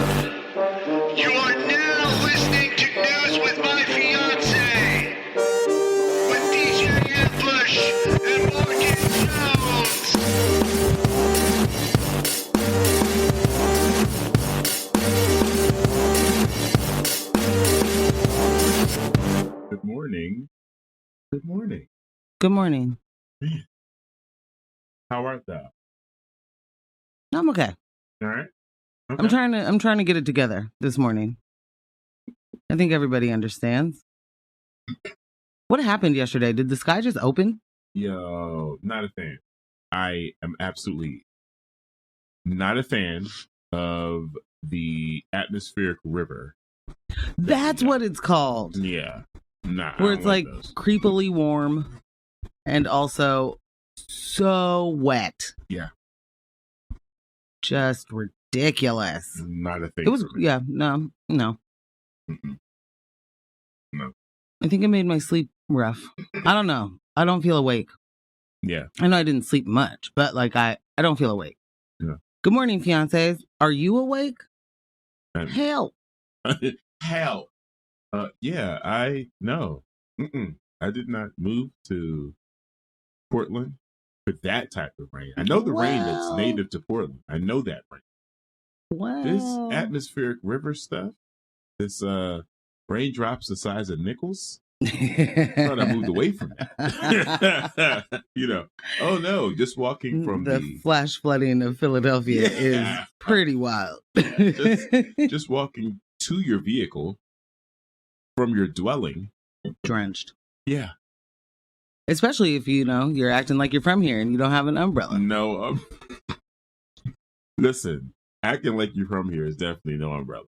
You are now listening to News with My Fiancé with DJ Ambush and Morgan Jones. Good morning. Good morning. Good morning. Man. How art thou? I'm okay. All right. Okay. I'm trying to get it together this morning. I think everybody understands. What happened yesterday? Did the sky just open? Yo, not a fan. I am absolutely not a fan of the atmospheric river. That's what it's called. Yeah. Nah. Where it's like creepily warm and also so wet. Yeah. Just ridiculous. Not a thing. It was, for me. yeah, no. Mm-mm. No. I think it made my sleep rough. I don't know. I don't feel awake. Yeah. I know I didn't sleep much, but like I don't feel awake. Yeah. Good morning, fiancés. Are you awake? Hell. Hell. Yeah, I know. I did not move to Portland for that type of rain. I know the rain that's native to Portland. I know that rain. Wow. This atmospheric river stuff, this raindrops the size of nickels. I thought I moved away from that. Oh no, just walking from the flash flooding of Philadelphia is pretty wild. just walking to your vehicle from your dwelling. Drenched. Yeah. Especially if, you're acting like you're from here and you don't have an umbrella. No. Listen, acting like you're from here is definitely no umbrella.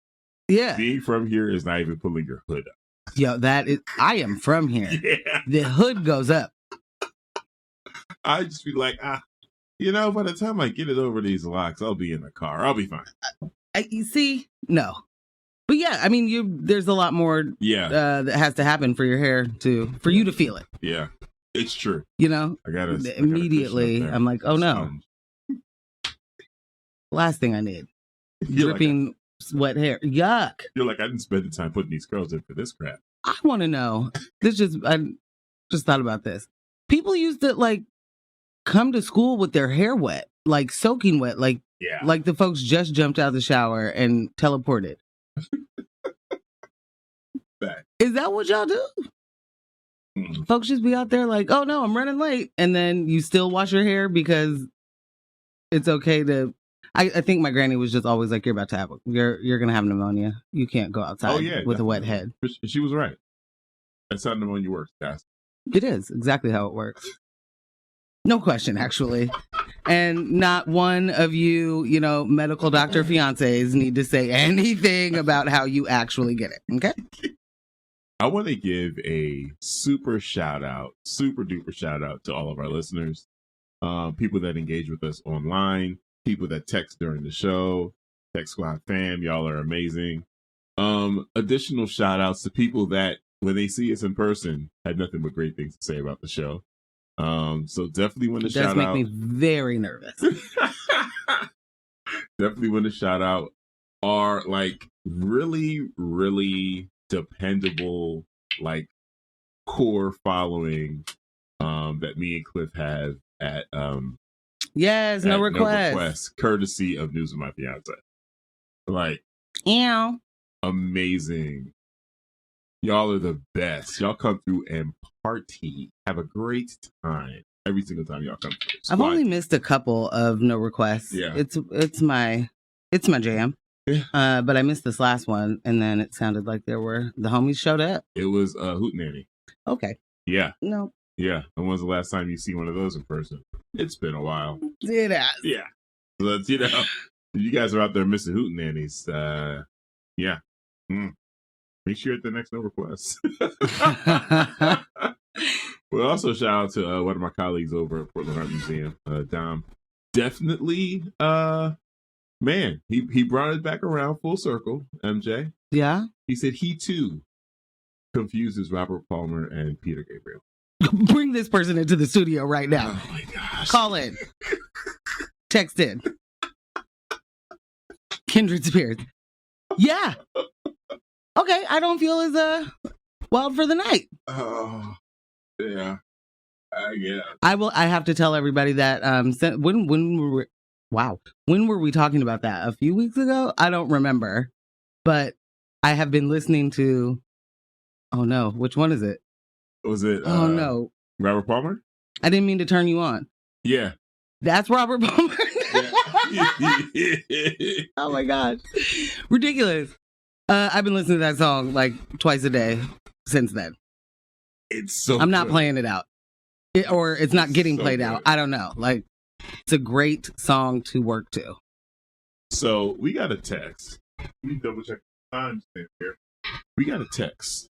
Yeah. Being from here is not even pulling your hood up. Yo, I am from here. Yeah. The hood goes up. I just be like, by the time I get it over these locks, I'll be in the car. I'll be fine. You see? No. But yeah, I mean, there's a lot more that has to happen for your hair for you to feel it. Yeah, it's true. I gotta immediately, I'm like, oh no. Last thing I need. Dripping wet hair. Yuck. You're like, I didn't spend the time putting these curls in for this crap. I want to know. I just thought about this. People used to come to school with their hair wet, like soaking wet, like the folks just jumped out of the shower and teleported. Is that what y'all do? Mm-hmm. Folks just be out there like, oh no, I'm running late. And then you still wash your hair because it's okay to... I think my granny was just always like, you're about to have... You're going to have pneumonia. You can't go outside with a wet head. She was right. That's how pneumonia works, guys. It is exactly how it works. No question, actually. And not one of you, medical doctor fiancés need to say anything about how you actually get it. Okay? I want to give a super duper shout out to all of our listeners, people that engage with us online, people that text during the show, Tech Squad fam, y'all are amazing. Additional shout outs to people that when they see us in person had nothing but great things to say about the show. So definitely want to shout out. It does make me very nervous. Definitely want to shout out our really, really dependable core following that me and Cliff have at no request, courtesy of News of My Fiancé. Amazing. Y'all are the best. Y'all come through and party, have a great time every single time y'all come through. I've only missed a couple of no requests. Yeah, it's my jam. Yeah. But I missed this last one, and then it sounded like the homies showed up. It was Hootenanny. Okay. Yeah. No. Yeah. And when's the last time you see one of those in person? It's been a while. It has. Yeah. So that's, if you guys are out there missing Hootenannies, yeah. Make sure at the next no request. We'll also shout out to one of my colleagues over at Portland Art Museum, Dom. Definitely, man, he brought it back around full circle, MJ. Yeah. He said he too confuses Robert Palmer and Peter Gabriel. Bring this person into the studio right now. Oh my gosh. Call in. Text in. Kindred spirits. Yeah. Okay, I don't feel as wild for the night. Oh, yeah. Yeah. I have to tell everybody that when were we talking about that? A few weeks ago? I don't remember. But I have been listening to, oh no, which one is it? Was it oh no, Robert Palmer? I didn't mean to turn you on. Yeah. That's Robert Palmer. Yeah. Oh my gosh. Ridiculous. I've been listening to that song like twice a day since then. It's so I'm not good. playing it out. Or it's not getting So played good. out. I don't know. Like, it's a great song to work to. So we got a text. Let me double check the time stamp here. We got a text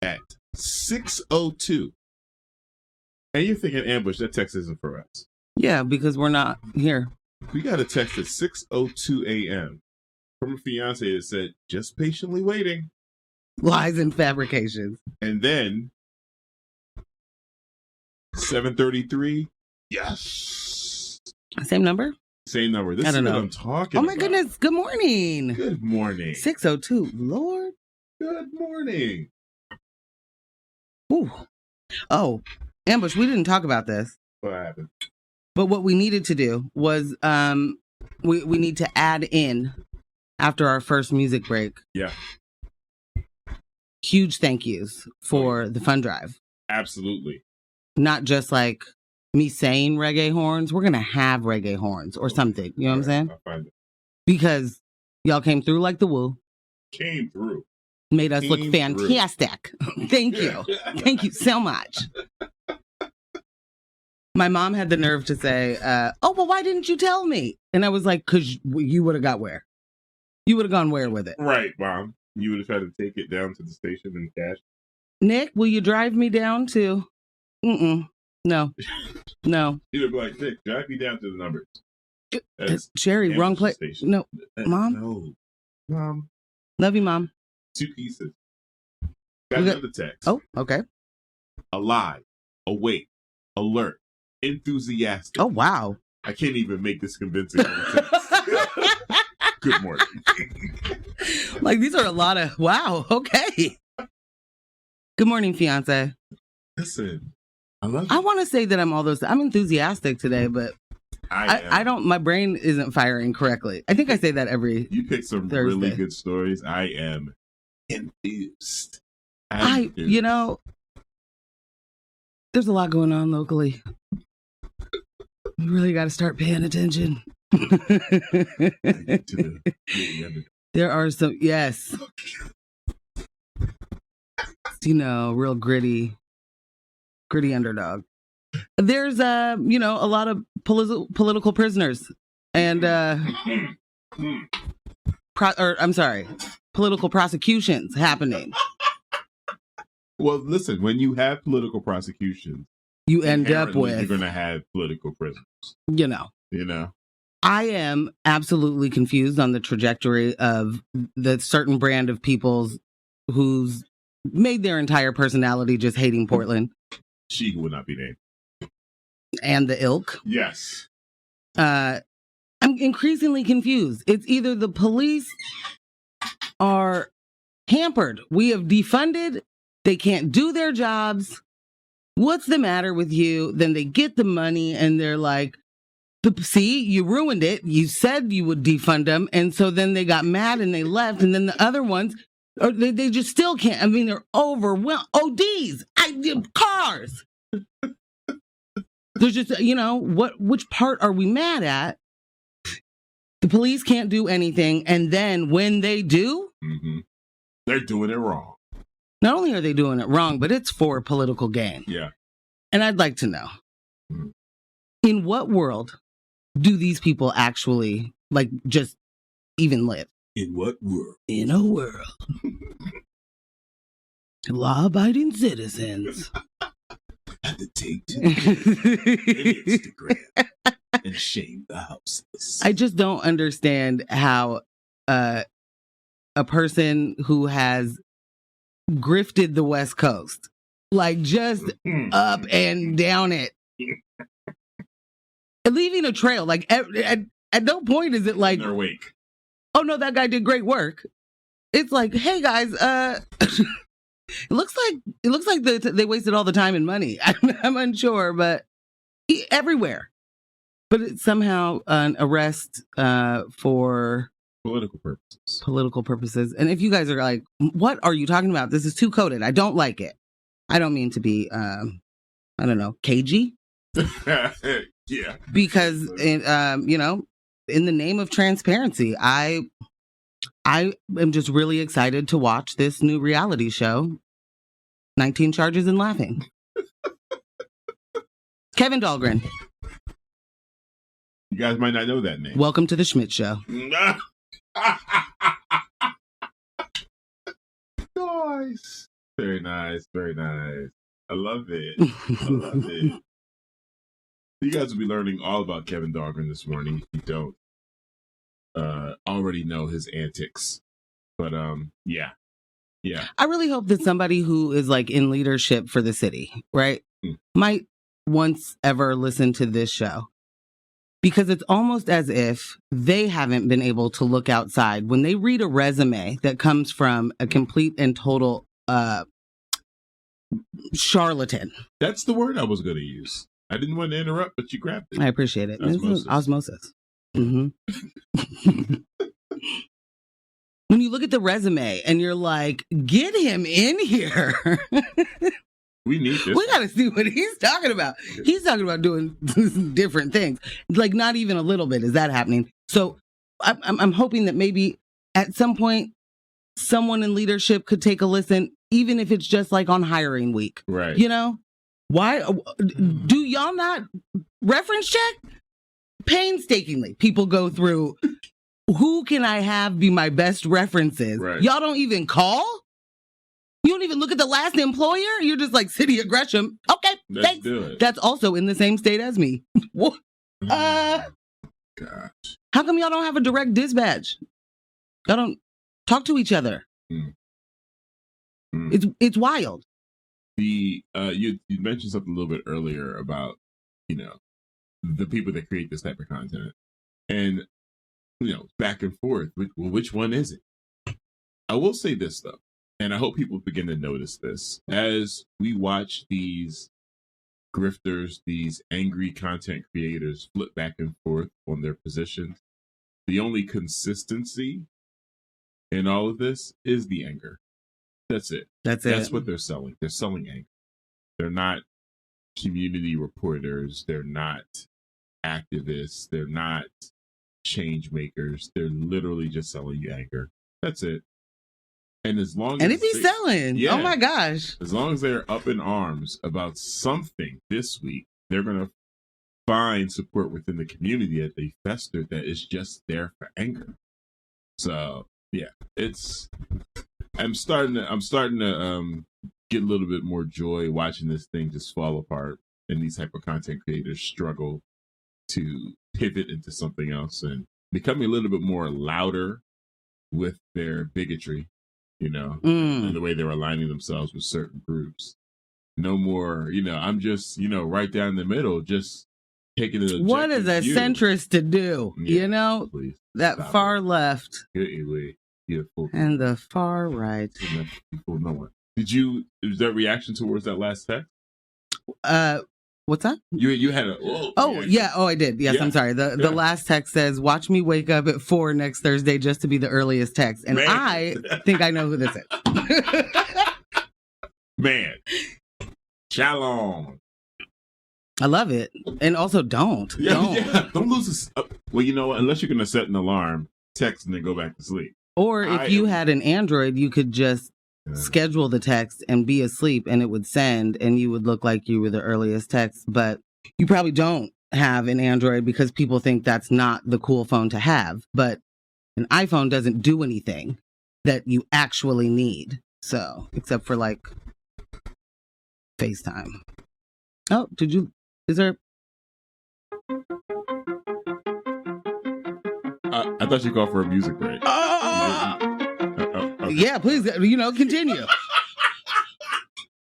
at 6:02. And you're thinking, Ambush, that text isn't for us. Yeah, because we're not here. We got a text at 6:02 a.m. from a fiance that said, just patiently waiting. Lies and fabrications. And then 7:33. Yes. Same number? Same number. This I is don't what know. I'm talking Oh about. my goodness. Good morning. Good morning. 6:02. Lord. Good morning. Ooh. Oh, Ambush, we didn't talk about this. What happened? But what we needed to do was we need to add in after our first music break. Yeah. Huge thank yous for the fund drive. Absolutely. Not just like me saying reggae horns. We're going to have reggae horns or something. You know what I'm saying? I'll find it. Because y'all came through like the woo. Came through. Made us look Came fantastic. Thank you. Thank you so much. My mom had the nerve to say, oh, well, why didn't you tell me? And I was like, because you would have got where? You would have gone where with it? Right, Mom. You would have tried to take it down to the station and cash. Nick, will you drive me down to? No. No. You'd have been like, Nick, drive me down to the numbers. That's Sherry, wrong Ambush place. station. No. Mom? No. Mom. Love you, Mom. 2 pieces. Got Okay. another text. Oh, okay. Alive, awake, alert, enthusiastic. Oh, wow. I can't even make this convincing of a text. Good morning. Like, these are a lot of, wow, okay. Good morning, fiance. Listen, I love I you. want to say that I'm all those, I'm enthusiastic today, but I don't, my brain isn't firing correctly. I think I say that every, You picked some Thursday. really good stories. I am enthused. you know, there's a lot going on locally. We really got to start paying attention. There are some, yes. You know, real gritty underdog. There's, a lot of political prisoners and, political prosecutions happening. Well, listen, when you have political prosecutions, You end up inherently with, you're going to have political prisoners. you know. I am absolutely confused on the trajectory of the certain brand of people's who's made their entire personality just hating Portland. She who would not be named. And the ilk. Yes. I'm increasingly confused. It's either the police are hampered. We have defunded. They can't do their jobs. What's the matter with you? Then they get the money and they're like, see, you ruined it. You said you would defund them. And so then they got mad and they left. And then the other ones, they just still can't. I mean, they're overwhelmed. ODs, cars. There's just, which part are we mad at? The police can't do anything. And then when they do, they're doing it wrong. Not only are they doing it wrong, but it's for political gain. Yeah. And I'd like to know, in what world do these people actually, just even live? In what world? In a world. Law-abiding citizens. Have to take to Instagram and shame the houseless. I just don't understand how a person who has grifted the West Coast, just up and down it, and leaving a trail. At no point is it in their wake. oh no, that guy did great work. It's like, hey guys, it looks like they wasted all the time and money. I'm unsure, but everywhere. But it's somehow an arrest for political purposes. And if you guys are like, what are you talking about? This is too coded. I don't like it. I don't mean to be, I don't know, cagey. Yeah. Because, in the name of transparency, I am just really excited to watch this new reality show, 19 Charges and Laughing. Kevin Dahlgren. You guys might not know that name. Welcome to the Schmidt Show. Nice. Very nice. Very nice. I love it. I love it. You guys will be learning all about Kevin Dahlgren this morning if you don't already know his antics. But yeah. I really hope that somebody who is like in leadership for the city, right, might once ever listen to this show. Because it's almost as if they haven't been able to look outside when they read a resume that comes from a complete and total charlatan. That's the word I was going to use. I didn't want to interrupt, but you grabbed it. I appreciate it. Osmosis. Mm-hmm. When you look at the resume and you're like, get him in here. We need this. We got to see what he's talking about. He's talking about doing different things. Like, not even a little bit is that happening. So I'm hoping that maybe at some point, someone in leadership could take a listen, even if it's just like on hiring week. Right. You know? Why do y'all not reference check? Painstakingly, people go through, who can I have be my best references? Right. Y'all don't even call? You don't even look at the last employer? You're just like, City of Gresham. Okay, Let's thanks. do it. That's also in the same state as me. Gosh. How come y'all don't have a direct dispatch? Y'all don't talk to each other. It's wild. You mentioned something a little bit earlier about, the people that create this type of content. And, back and forth. Which one is it? I will say this, though. And I hope people begin to notice this. As we watch these grifters, these angry content creators flip back and forth on their positions, the only consistency in all of this is the anger. That's it. That's what they're selling. They're selling anger. They're not community reporters. They're not activists. They're not change makers. They're literally just selling you anger. That's it. And as long as it be selling. Yeah, oh my gosh. As long as they're up in arms about something this week, they're going to find support within the community that they fester that is just there for anger. So, yeah, I'm starting to get a little bit more joy watching this thing just fall apart and these type of content creators struggle to pivot into something else and becoming a little bit more louder with their bigotry. And the way they're aligning themselves with certain groups. No more, I'm just, right down the middle, just taking it. What is a centrist to do? Yeah, please, that far left and the far right. No one. Was there a reaction towards that last text? What's that? You had a yeah. Oh, I did. Yes, yeah. I'm sorry. The last text says, "Watch me wake up at 4 next Thursday just to be the earliest text." And man. I think I know who this is. Man, shalom. I love it, and also don't lose this. Well, you know what? Unless you're gonna set an alarm, text and then go back to sleep. Or if you had an Android, you could just schedule the text and be asleep and it would send and you would look like you were the earliest text. But you probably don't have an Android because people think that's not the cool phone to have. But an iPhone doesn't do anything that you actually need. So, except for like FaceTime. Oh, is there? I thought you called for a music break. Okay. Yeah, please, continue.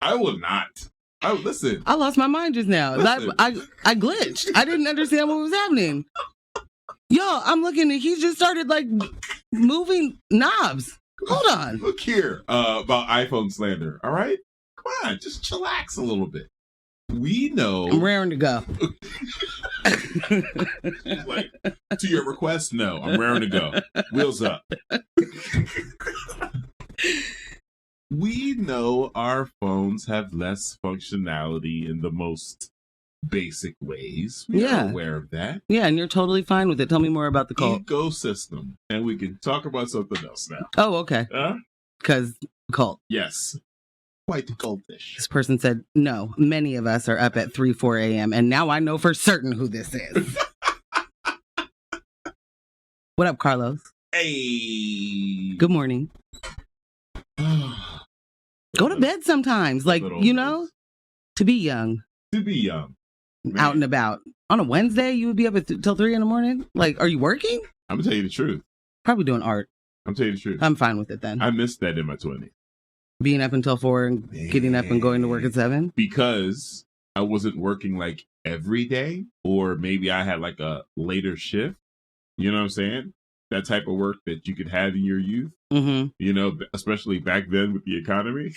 I will not. Oh, listen. I lost my mind just now. I glitched. I didn't understand what was happening. Yo, I'm looking and he just started like moving knobs. Hold on. Look here, about iPhone slander. All right, come on, just chillax a little bit. We know. I'm raring to go. Like, to your request, no, I'm raring to go. Wheels up. We know our phones have less functionality in the most basic ways. We are aware of that. Yeah, and you're totally fine with it. Tell me more about the cult. Ecosystem. And we can talk about something else now. Oh, okay. Because cult. Yes. Quite cultish. This person said, no, many of us are up at 3, 4 a.m. And now I know for certain who this is. What up, Carlos? Hey. Good morning. Go to bed sometimes. Like, you know, to be young. To be young. Man. Out and about. On a Wednesday, you would be up till 3 in the morning? Like, are you working? I'm going to tell you the truth. Probably doing art. I'm telling you the truth. I'm fine with it then. I missed that in my 20s. Being up until 4 and getting up and going to work at 7? Because I wasn't working like every day, or maybe I had like a later shift. You know what I'm saying? That type of work that you could have in your youth. Mm-hmm. You know, especially back then with the economy.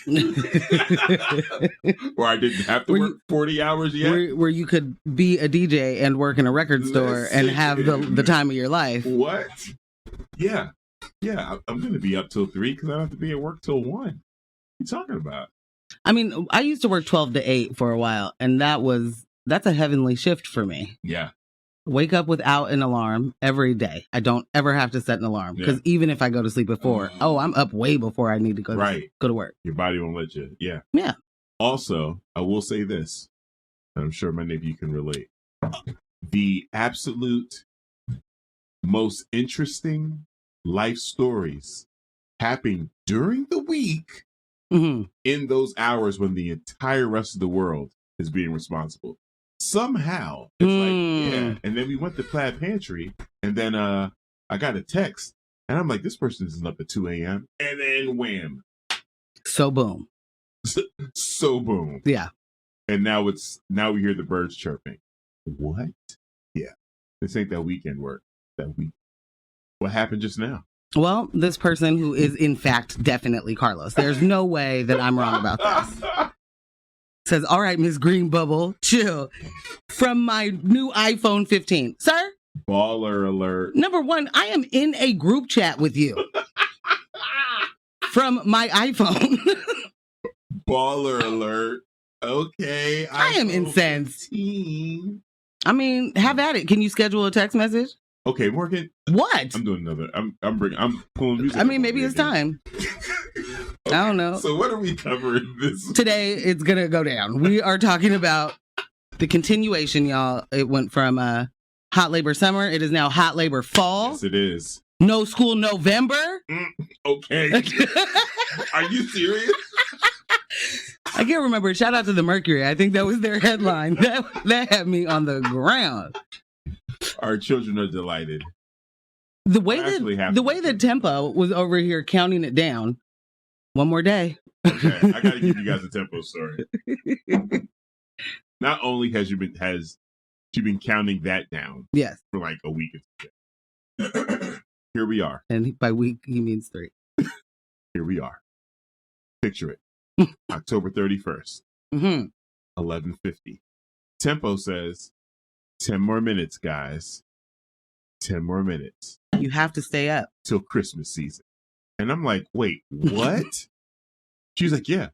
Where I didn't have to work 40 hours yet. Where you could be a DJ and work in a record store and have the time of your life. What? Yeah. Yeah, I'm going to be up till 3 because I don't have to be at work till 1. What are you talking about? I mean, I used to work 12 to 8 for a while, and that's a heavenly shift for me. Yeah. Wake up without an alarm every day. I don't ever have to set an alarm because even if I go to sleep at 4, I'm up way before I need to go to work. Your body won't let you. Yeah. Yeah. Also, I will say this, and I'm sure many of you can relate. The absolute most interesting life stories happen during the week in those hours when the entire rest of the world is being responsible. Somehow it's like, yeah. And then we went to Plaid Pantry, and then I got a text, and I'm like, this person isn't up at 2 a.m. And then wham. So boom. So boom. Yeah. And now we hear the birds chirping. What? Yeah. This ain't that weekend work. That week. What happened just now? Well, this person who is in fact definitely Carlos. There's no way that I'm wrong about this. Says, all right, Miss Green Bubble, chill. From my new iPhone 15. Sir? Baller alert. Number one, I am in a group chat with you. From my iPhone. Baller alert. Okay. I am incensed. 15. I mean, have at it. Can you schedule a text message? Okay, Morgan. What? I'm doing another. I'm pulling music. I mean, maybe it's time. Okay. I don't know. So what are we covering this? Today, it's going to go down. We are talking about the continuation, y'all. It went from hot labor summer. It is now hot labor fall. Yes, it is. No school November. Okay. Are you serious? I can't remember. Shout out to the Mercury. I think that was their headline. That had me on the ground. Our children are delighted. The way that Tempo was over here counting it down. One more day. Okay, I got to give you guys a Tempo story. Not only has she been counting that down, yes, for like a week. Here we are, and by week he means 3. Here we are. Picture it. October 31st, 11:50. Tempo says, 10 more minutes, guys. 10 more minutes. You have to stay up till Christmas season. And I'm like, wait, what? She's like, yeah,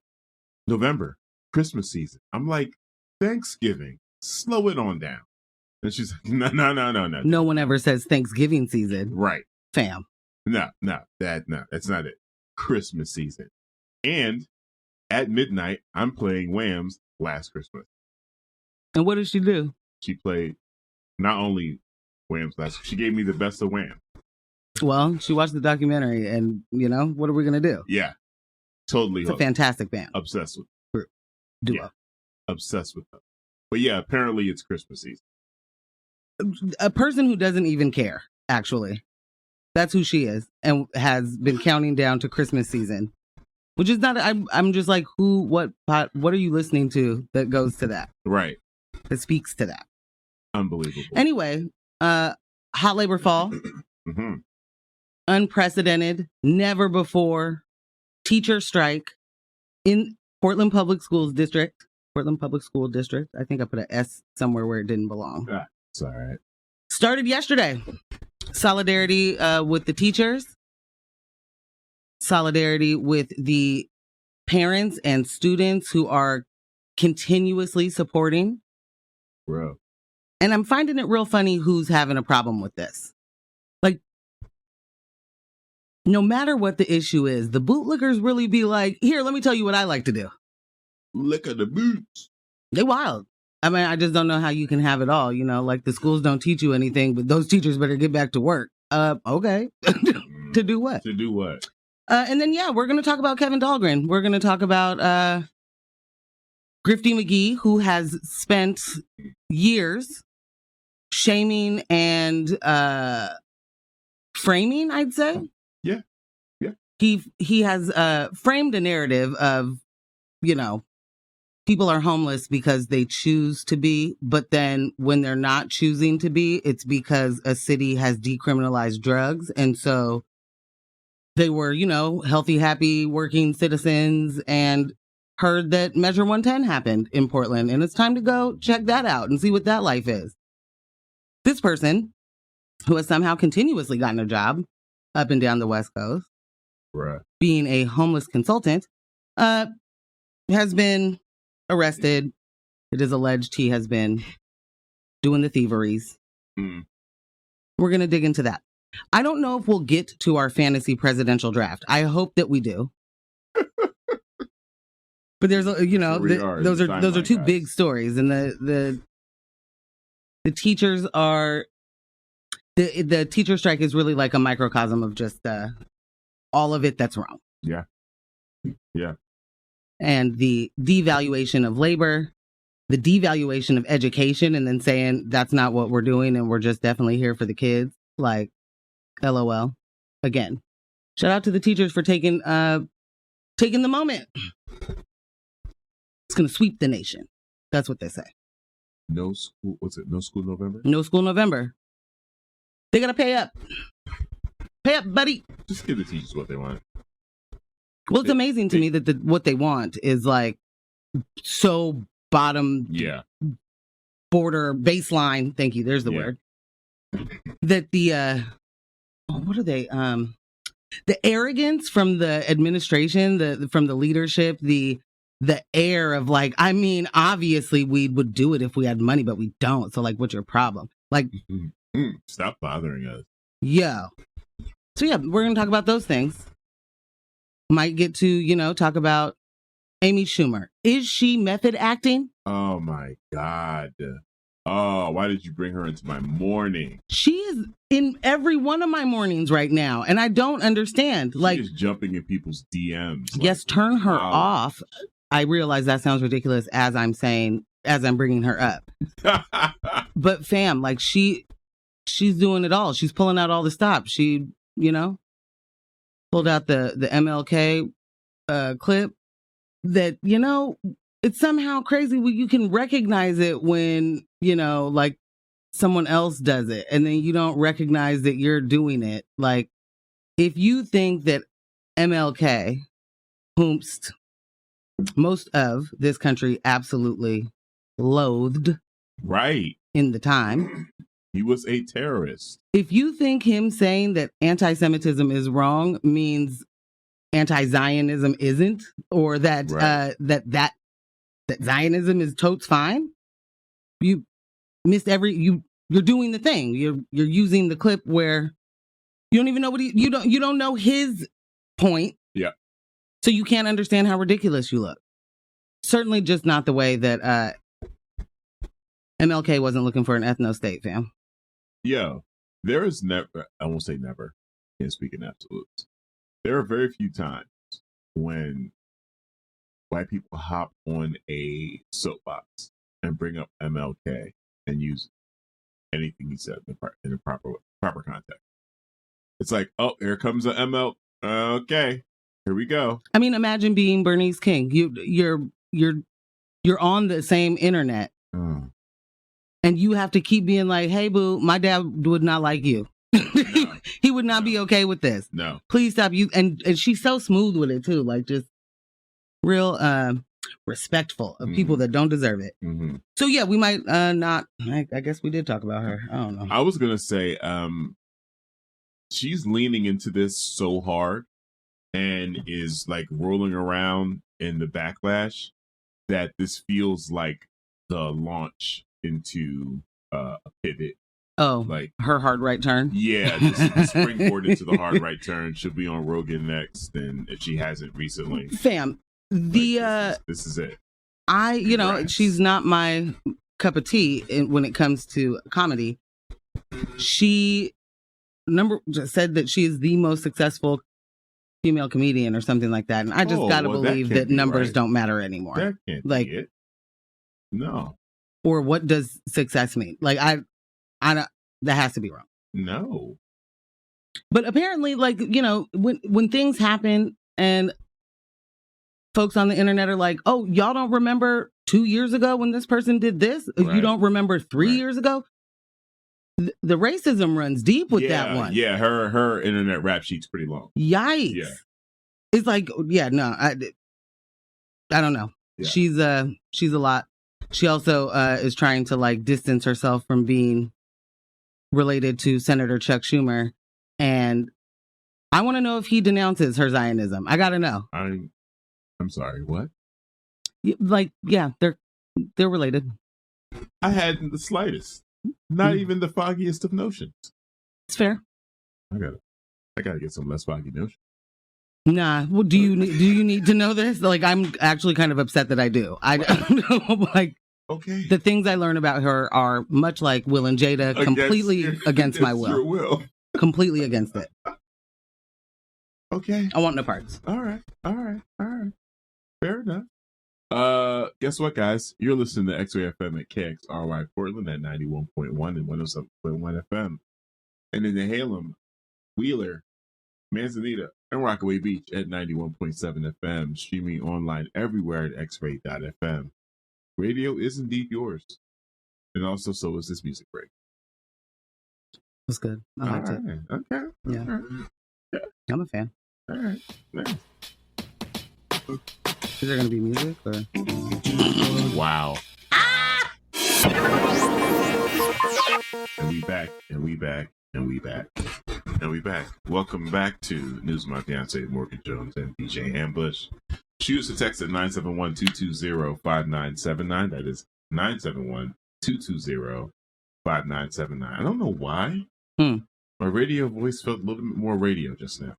November, Christmas season. I'm like, Thanksgiving, slow it on down. And she's like, no. No one ever says Thanksgiving season. Right. Fam. No, that's not it. Christmas season. And at midnight, I'm playing Wham's Last Christmas. And what did she do? She played not only Wham's Last, she gave me the best of Wham. Well, she watched the documentary, and, what are we going to do? Yeah, totally. It's a fantastic band. Obsessed with group. Duo. Yeah, obsessed with them. But yeah, apparently it's Christmas season. A person who doesn't even care, actually. That's who she is, and has been counting down to Christmas season. Which is not, I'm just like, what are you listening to that goes to that? Right. That speaks to that. Unbelievable. Anyway, hot labor fall. unprecedented, never before teacher strike in Portland Public School District. I think I put an S somewhere where it didn't belong. It's all right. Started yesterday. Solidarity with the teachers. Solidarity with the parents and students who are continuously supporting. Bro. And I'm finding it real funny who's having a problem with this. Like, no matter what the issue is, the bootlickers really be like, here, let me tell you what I like to do. Lick of the boots. They wild. I mean, I just don't know how you can have it all. You know, like the schools don't teach you anything, but those teachers better get back to work. Okay. To do what? To do what? And then, yeah, we're going to talk about Kevin Dahlgren. We're going to talk about Grifty McGee, who has spent years shaming and framing, I'd say. Yeah. He has framed a narrative of, you know, people are homeless because they choose to be, but then when they're not choosing to be, it's because a city has decriminalized drugs. And so they were, you know, healthy, happy, working citizens and heard that Measure 110 happened in Portland. And it's time to go check that out and see what that life is. This person, who has somehow continuously gotten a job up and down the West Coast, right, being a homeless consultant, has been arrested. It is alleged he has been doing the thieveries. We're going to dig into that. I don't know if we'll get to our fantasy presidential draft. I hope that we do. But there's, you know, those are two big stories, and the teachers are the teacher strike is really like a microcosm of just all of it that's wrong. Yeah. And the devaluation of labor, the devaluation of education, and then saying that's not what we're doing and we're just definitely here for the kids. Like, LOL. Again, shout out to the teachers for taking the moment. It's going to sweep the nation. That's what they say. No school. What's it? No school November? No school November. They got to pay up. Pay up, buddy. Just give the teachers what they want. Well, it's amazing to me that what they want is like so bottom border baseline. Thank you. There's the word. That the what are they? The arrogance from the administration, from the leadership, the air of like, I mean, obviously we would do it if we had money, but we don't. So like, what's your problem? Like, stop bothering us. Yeah. So yeah, we're gonna talk about those things. Might get to, you know, talk about Amy Schumer. Is she method acting? Oh my God. Oh, why did you bring her into my morning? She is in every one of my mornings right now, and I don't understand. Like, she is jumping in people's DMs. Like, yes, turn her off. I realize that sounds ridiculous as I'm bringing her up. But fam, like she's doing it all. She's pulling out all the stops. She, you know, pulled out the MLK clip that, you know, it's somehow crazy. You can recognize it when, you know, like someone else does it and then you don't recognize that you're doing it. Like, if you think that MLK, whomst most of this country absolutely loathed, right, in the time, he was a terrorist. If you think him saying that anti-Semitism is wrong means anti-Zionism isn't, or that that Zionism is totes fine, you missed you're doing the thing. You're using the clip where you don't even know what you don't know his point. Yeah. So you can't understand how ridiculous you look. Certainly just not the way that MLK wasn't looking for an ethno-state, fam. Yo, there is never, I won't say never, can't speak in absolutes. There are very few times when white people hop on a soapbox and bring up MLK and use anything he said in the proper context. It's like, oh, here comes the ML. Okay, here we go. I mean, imagine being Bernice King. You're on the same internet, and you have to keep being like, "Hey, boo, my dad would not like you. Yeah. he He would not be okay with this. No. Please stop. You and she's so smooth with it too. Like just real respectful of people that don't deserve it. Mm-hmm. So yeah, we might not. I guess we did talk about her. I don't know. I was gonna say, she's leaning into this so hard and is like rolling around in the backlash that this feels like the launch into a pivot. Oh, like her hard right turn. Yeah, the springboard into the hard right turn. She'll be on Rogan next, and if she hasn't recently, fam. The this is it. She's not my cup of tea when it comes to comedy. She said that she is the most successful female comedian or something like that, and I just gotta believe that numbers don't matter anymore. That can't be it. No. Or what does success mean? Like I don't. That has to be wrong. No. But apparently, like when things happen and folks on the internet are like, "Oh, y'all don't remember 2 years ago when this person did this? Right. You don't remember 3 years ago?" The racism runs deep with that one. Yeah, her internet rap sheet's pretty long. Yikes! Yeah. It's like, no, I don't know. Yeah. She's a lot. She also is trying to like distance herself from being related to Senator Chuck Schumer, and I want to know if he denounces her Zionism. I gotta know. I'm sorry, what? They're related. I hadn't the slightest, not even the foggiest of notions. It's fair. I gotta get some less foggy notions. Nah. Well, do you need to know this? Like, I'm actually kind of upset that I do. I don't know. Like, okay. The things I learn about her are much like Will and Jada, completely against my will. Your will. Completely against it. Okay. I want no parts. All right. Fair enough. Guess what, guys? You're listening to X-Ray FM at KXRY Portland at 91.1 and 107.1 FM. And in the Halem, Wheeler, Manzanita, and Rockaway Beach at 91.7 FM. Streaming online everywhere at xray.fm. Radio is indeed yours. And also, so is this music break. That's good. I liked it. Okay. Yeah. Yeah. I'm a fan. All right. Nice. Is there going to be music? Or? Wow. And we back. Welcome back to News of My Fiancé, Morgan Jones and DJ Ambush. Shoot us a text at 971-220-5979. That is 971-220-5979. I don't know why. My radio voice felt a little bit more radio just now.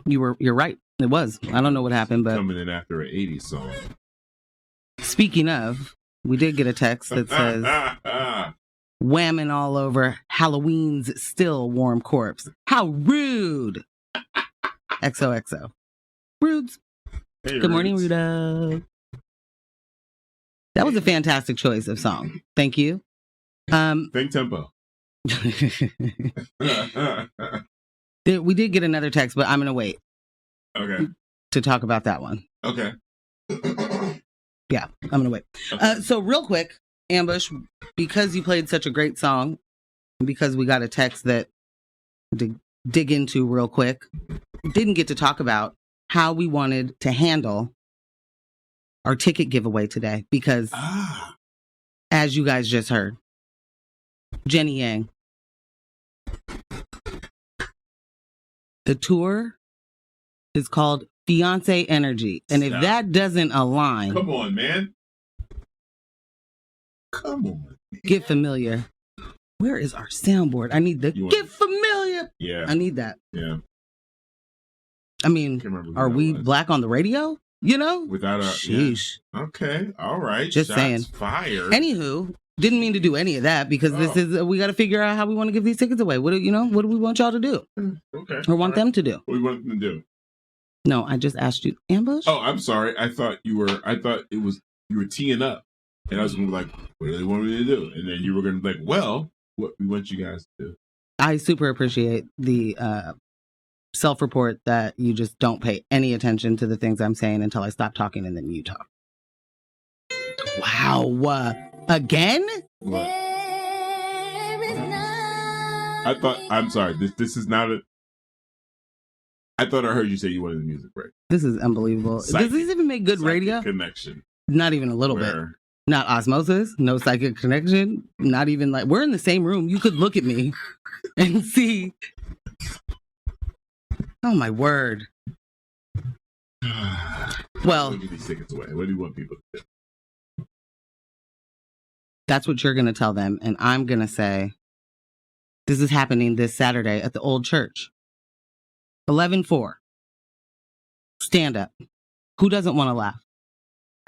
You're right. It was. I don't know what happened, but coming in after an 80s song. Speaking of, we did get a text that says whamming all over Halloween's still warm corpse. How rude. XOXO. Rudes. Hey, good morning, Ruda. That was a fantastic choice of song. Thank you. Think tempo. We did get another text, but I'm going to wait. Okay. To talk about that one. Okay. Yeah, I'm going to wait. Okay. So real quick, Ambush, because you played such a great song, and because we got a text that to dig into real quick, didn't get to talk about how we wanted to handle our ticket giveaway today. Because as you guys just heard, Jenny Yang, the tour is called Fiancé Energy. And if that doesn't align... Come on, man. Come on. Get familiar. Where is our soundboard? I need the get familiar. Yeah. I need that. Yeah. I mean, are we black on the radio? You know? Without a... Sheesh. Yeah. Okay. All right. Just saying. Fired. Anywho, didn't mean to do any of that because this is... We got to figure out how we want to give these tickets away. What do we want y'all to do? Okay. Or want them to do? What do we want them to do? No, I just asked you. Ambush? Oh, I'm sorry. I thought you were teeing up. And I was going to be like, what do they want me to do? And then you were going to be like, well, what we want you guys to do. I super appreciate the self-report that you just don't pay any attention to the things I'm saying until I stop talking and then you talk. Wow. Again? What? I'm sorry. This is not a. I thought I heard you say you wanted a music break. This is unbelievable. Does this even make good radio? Connection. Not even a little bit. Not osmosis. No psychic connection. Not even like we're in the same room. You could look at me and see. Oh my word. Well, get these tickets away. What do you want people to do? That's what you're going to tell them, and I'm going to say, this is happening this Saturday at the old church. 11-4. Stand up. Who doesn't want to laugh?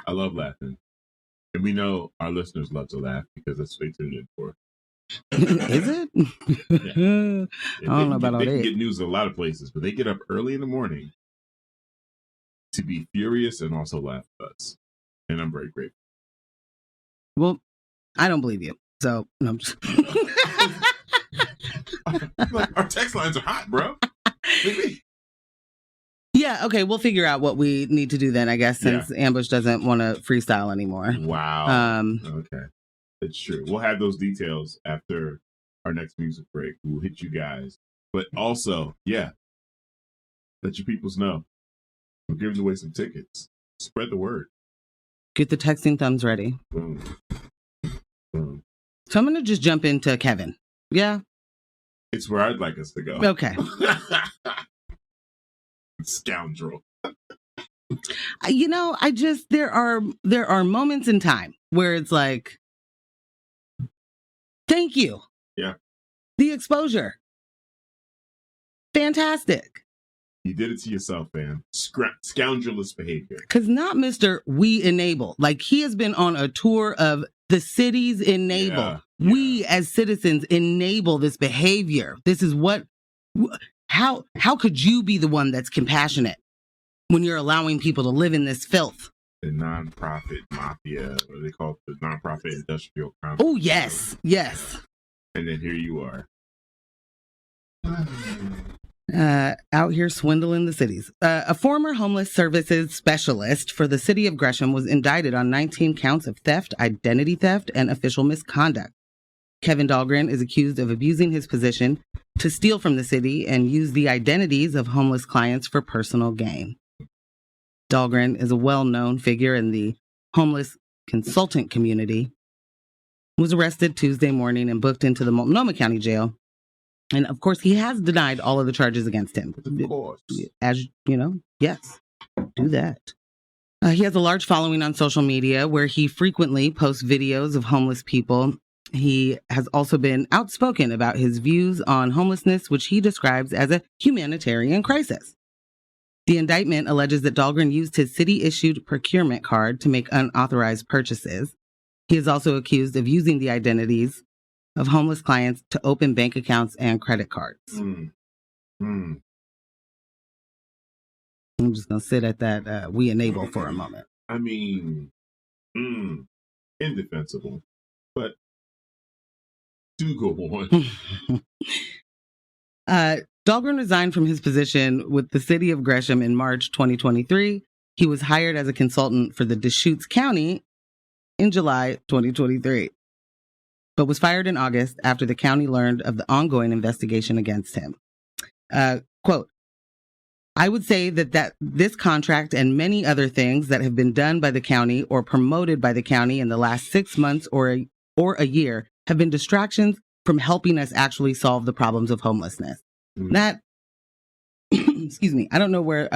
I love laughing. And we know our listeners love to laugh because that's what they tune in for. Is it? Yeah. I don't know about all that. They can get news in a lot of places, but they get up early in the morning to be furious and also laugh at us. And I'm very grateful. Well, I don't believe you. So, no, I'm just... Our text lines are hot, bro. Yeah, okay, we'll figure out what we need to do then, I guess, since Ambush doesn't want to freestyle anymore. Wow. Okay. It's true. We'll have those details after our next music break. We'll hit you guys. But also, let your peoples know. We're giving away some tickets. Spread the word. Get the texting thumbs ready. Boom. Boom. So I'm going to just jump into Kevin. Yeah? It's where I'd like us to go. Okay. Scoundrel. You know, there are moments in time where it's like, thank you. Yeah. The exposure. Fantastic. You did it to yourself, man. Scoundrelous behavior. Because not Mr. We Enable. Like, he has been on a tour of the cities enable. Yeah. We as citizens enable this behavior. This is what... How could you be the one that's compassionate when you're allowing people to live in this filth? The nonprofit mafia, what do they call it? The nonprofit industrial complex. Oh, yes. Yes. And then here you are. Out here swindling the cities. A former homeless services specialist for the city of Gresham was indicted on 19 counts of theft, identity theft, and official misconduct. Kevin Dahlgren is accused of abusing his position to steal from the city and use the identities of homeless clients for personal gain. Dahlgren is a well-known figure in the homeless consultant community, was arrested Tuesday morning and booked into the Multnomah County Jail. And of course, he has denied all of the charges against him. Of course. As you know, yes, do that. He has a large following on social media where he frequently posts videos of homeless people. He has also been outspoken about his views on homelessness, which he describes as a humanitarian crisis. The indictment alleges that Dahlgren used his city-issued procurement card to make unauthorized purchases. He is also accused of using the identities of homeless clients to open bank accounts and credit cards. I'm just going to sit at that we enable for a moment. I mean, indefensible, but do go on. Dahlgren resigned from his position with the city of Gresham in March 2023. He was hired as a consultant for the Deschutes County in July 2023, but was fired in August after the county learned of the ongoing investigation against him. Quote, I would say that this contract and many other things that have been done by the county or promoted by the county in the last 6 months or a year have been distractions from helping us actually solve the problems of homelessness. That, excuse me, I don't know where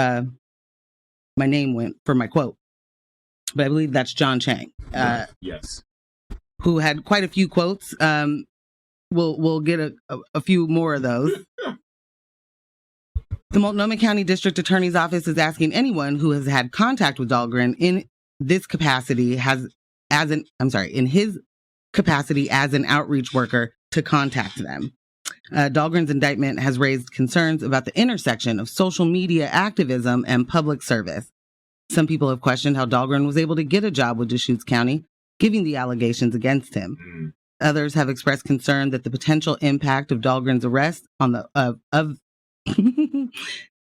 my name went for my quote, but I believe that's John Chang. Yes. Who had quite a few quotes. We'll get a few more of those. The Multnomah County District Attorney's Office is asking anyone who has had contact with Dahlgren in this capacity in his capacity as an outreach worker to contact them. Dahlgren's indictment has raised concerns about the intersection of social media activism and public service. Some people have questioned how Dahlgren was able to get a job with Deschutes County, given the allegations against him. Others have expressed concern that the potential impact of Dahlgren's arrest on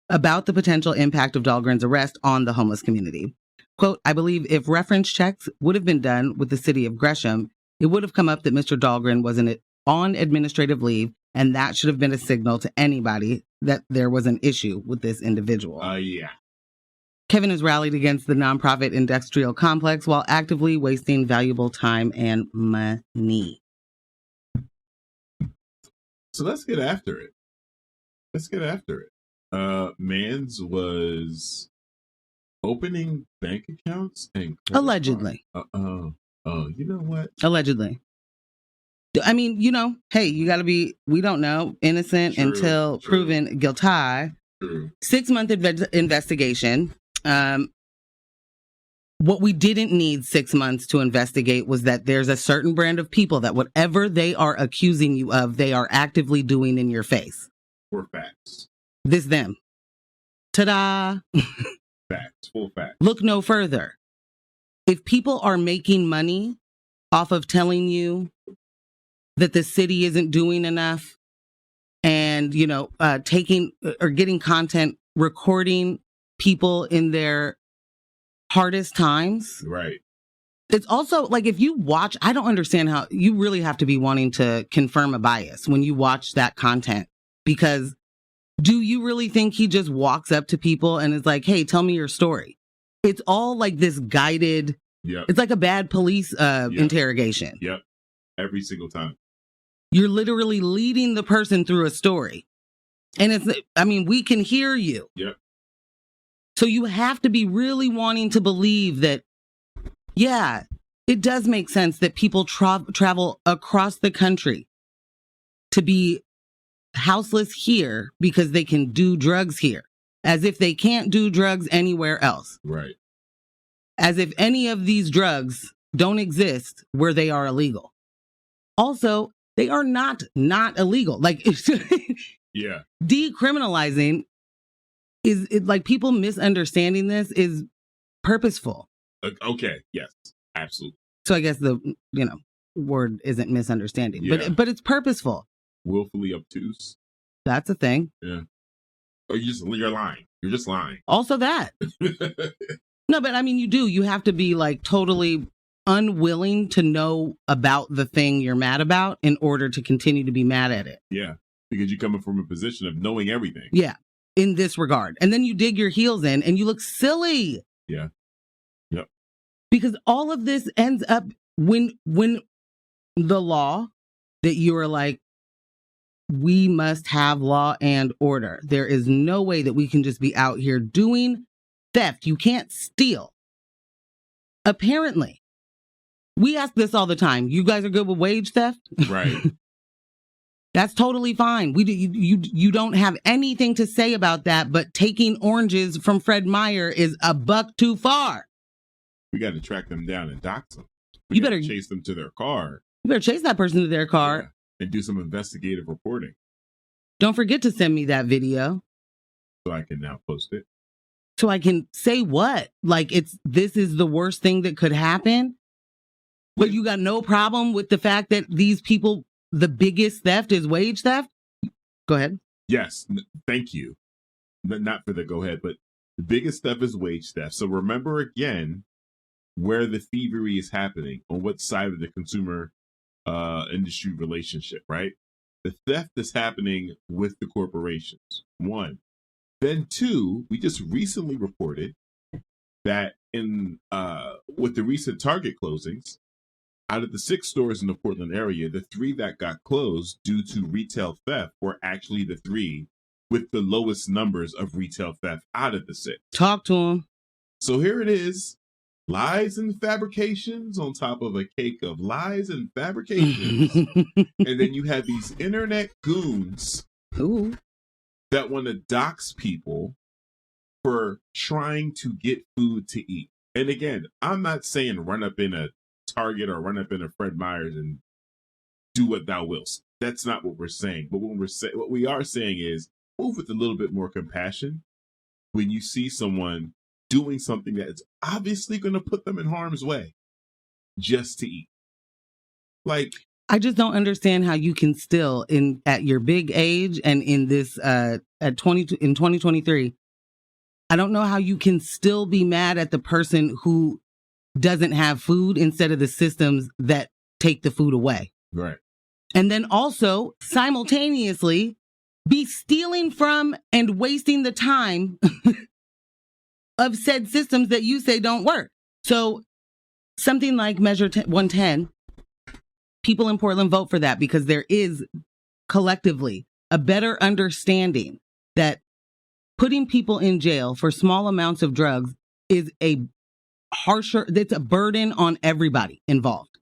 about the potential impact of Dahlgren's arrest on the homeless community. Quote, I believe if reference checks would have been done with the city of Gresham, it would have come up that Mr. Dahlgren was on administrative leave And that should have been a signal to anybody that there was an issue with this individual. Yeah. Kevin has rallied against the nonprofit industrial complex while actively wasting valuable time and money. So let's get after it. Mans was opening bank accounts and allegedly. Oh, you know what? Allegedly. I mean, hey, you got to be, we don't know, innocent until proven guilty. True. 6-month investigation. What we didn't need 6 months to investigate was that there's a certain brand of people that whatever they are accusing you of, they are actively doing in your face. For facts. This them. Ta-da. Facts. Full facts. Look no further. If people are making money off of telling you that the city isn't doing enough and, taking or getting content, recording people in their hardest times. Right. It's also like if you watch, I don't understand how you really have to be wanting to confirm a bias when you watch that content, because do you really think he just walks up to people and is like, hey, tell me your story? It's all like this guided. Yep. It's like a bad police interrogation. Yep. Every single time. You're literally leading the person through a story. And we can hear you. Yep. So you have to be really wanting to believe that, yeah, it does make sense that people travel across the country to be houseless here because they can do drugs here, as if they can't do drugs anywhere else. Right. As if any of these drugs don't exist where they are illegal. Also, they are not illegal. Like, yeah. Decriminalizing is like people misunderstanding this is purposeful. Okay. Yes, absolutely. So I guess the, word isn't misunderstanding, but it's purposeful. Willfully obtuse. That's a thing. Yeah. Or you're lying. You're just lying. Also that. No, but you have to be like totally unwilling to know about the thing you're mad about in order to continue to be mad at it. Yeah. Because you're coming from a position of knowing everything. Yeah. In this regard. And then you dig your heels in and you look silly. Yeah. Yep. Because all of this ends up when the law that you are like, we must have law and order. There is no way that we can just be out here doing theft. You can't steal. Apparently. We ask this all the time. You guys are good with wage theft? Right. That's totally fine. You don't have anything to say about that, but taking oranges from Fred Meyer is a buck too far. We got to track them down and dox them. You better chase them to their car. You better chase that person to their car. Yeah, and do some investigative reporting. Don't forget to send me that video. So I can now post it. So I can say what? Like this is the worst thing that could happen? But you got no problem with the fact that these people, the biggest theft is wage theft? Go ahead. Yes. Thank you. Not for the go ahead, but the biggest theft is wage theft. So remember again where the thievery is happening, on what side of the consumer industry relationship, right? The theft is happening with the corporations. 1. Then 2, we just recently reported that with the recent Target closings, out of the 6 stores in the Portland area, the 3 that got closed due to retail theft were actually the 3 with the lowest numbers of retail theft out of the 6. Talk to them. So here it is. Lies and fabrications on top of a cake of lies and fabrications. And then you have these internet goons that want to dox people for trying to get food to eat. And again, I'm not saying run up in a Target or run up in a Fred Meyer's and do what thou wilt. That's not what we're saying. But what we are saying is move with a little bit more compassion when you see someone doing something that is obviously going to put them in harm's way just to eat. Like, I just don't understand how you can still at your big age and in this in 2023, I don't know how you can still be mad at the person who doesn't have food instead of the systems that take the food away. Right. And then also simultaneously be stealing from and wasting the time of said systems that you say don't work. So something like Measure 110, people in Portland vote for that because there is collectively a better understanding that putting people in jail for small amounts of drugs is it's a burden on everybody involved.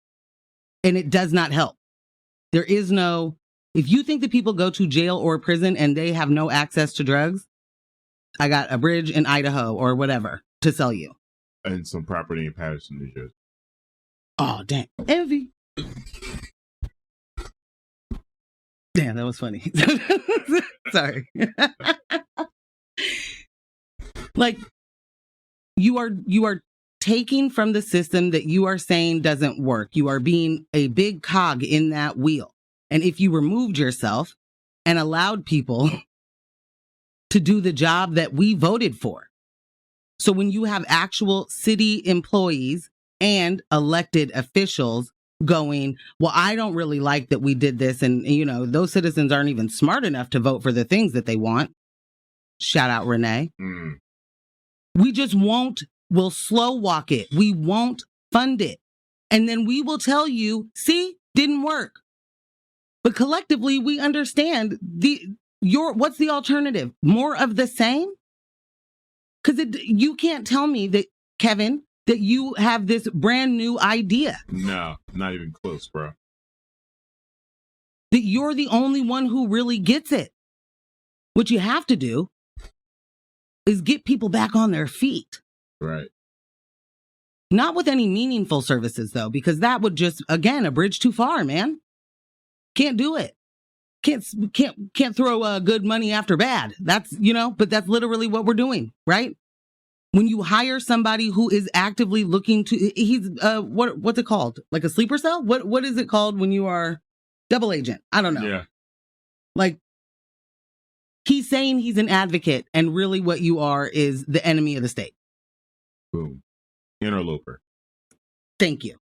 And it does not help. There is no, if you think that people go to jail or prison and they have no access to drugs, I got a bridge in Idaho or whatever to sell you. And some property in Patterson, New Jersey. Oh, damn. Envy. Damn, that was funny. Sorry. Like, you are taking from the system that you are saying doesn't work. You are being a big cog in that wheel. And if you removed yourself and allowed people to do the job that we voted for. So when you have actual city employees and elected officials going, well, I don't really like that we did this. And, you know, those citizens aren't even smart enough to vote for the things that they want. Shout out Renee. We just we'll slow walk it. We won't fund it. And then we will tell you, see, didn't work. But collectively, we understand what's the alternative? More of the same? Because you can't tell me that, Kevin, that you have this brand new idea. No, not even close, bro. That you're the only one who really gets it. What you have to do is get people back on their feet. Right. Not with any meaningful services, though, because that would just, again, a bridge too far, man. Can't do it. Can't throw good money after bad. That's, but that's literally what we're doing, right? When you hire somebody who is actively looking to, he's, what's it called? Like a sleeper cell? What is it called when you are double agent? I don't know. Yeah. Like, he's saying he's an advocate, and really what you are is the enemy of the state. Boom. Interloper. Thank you.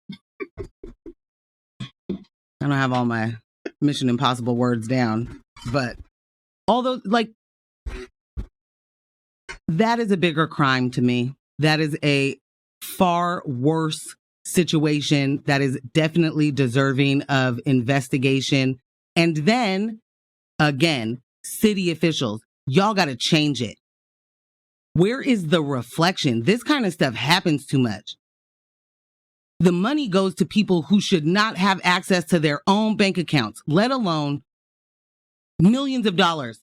I don't have all my Mission Impossible words down, but although, like, that is a bigger crime to me. That is a far worse situation that is definitely deserving of investigation. And then, again, city officials, y'all got to change it. Where is the reflection? This kind of stuff happens too much. The money goes to people who should not have access to their own bank accounts, let alone millions of dollars.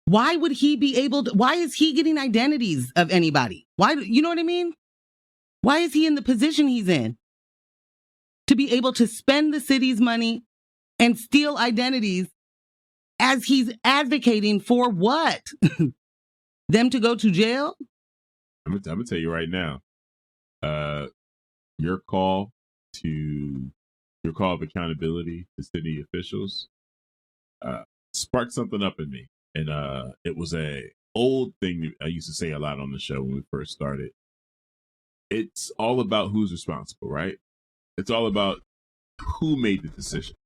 Why would he be able to? Why is he getting identities of anybody? Why? You know what I mean? Why is he in the position he's in? To be able to spend the city's money and steal identities as he's advocating for what? Them to go to jail? I'm gonna tell you right now. Your call of accountability to city officials sparked something up in me. And it was a old thing I used to say a lot on the show when we first started. It's all about who's responsible, right? It's all about who made the decision.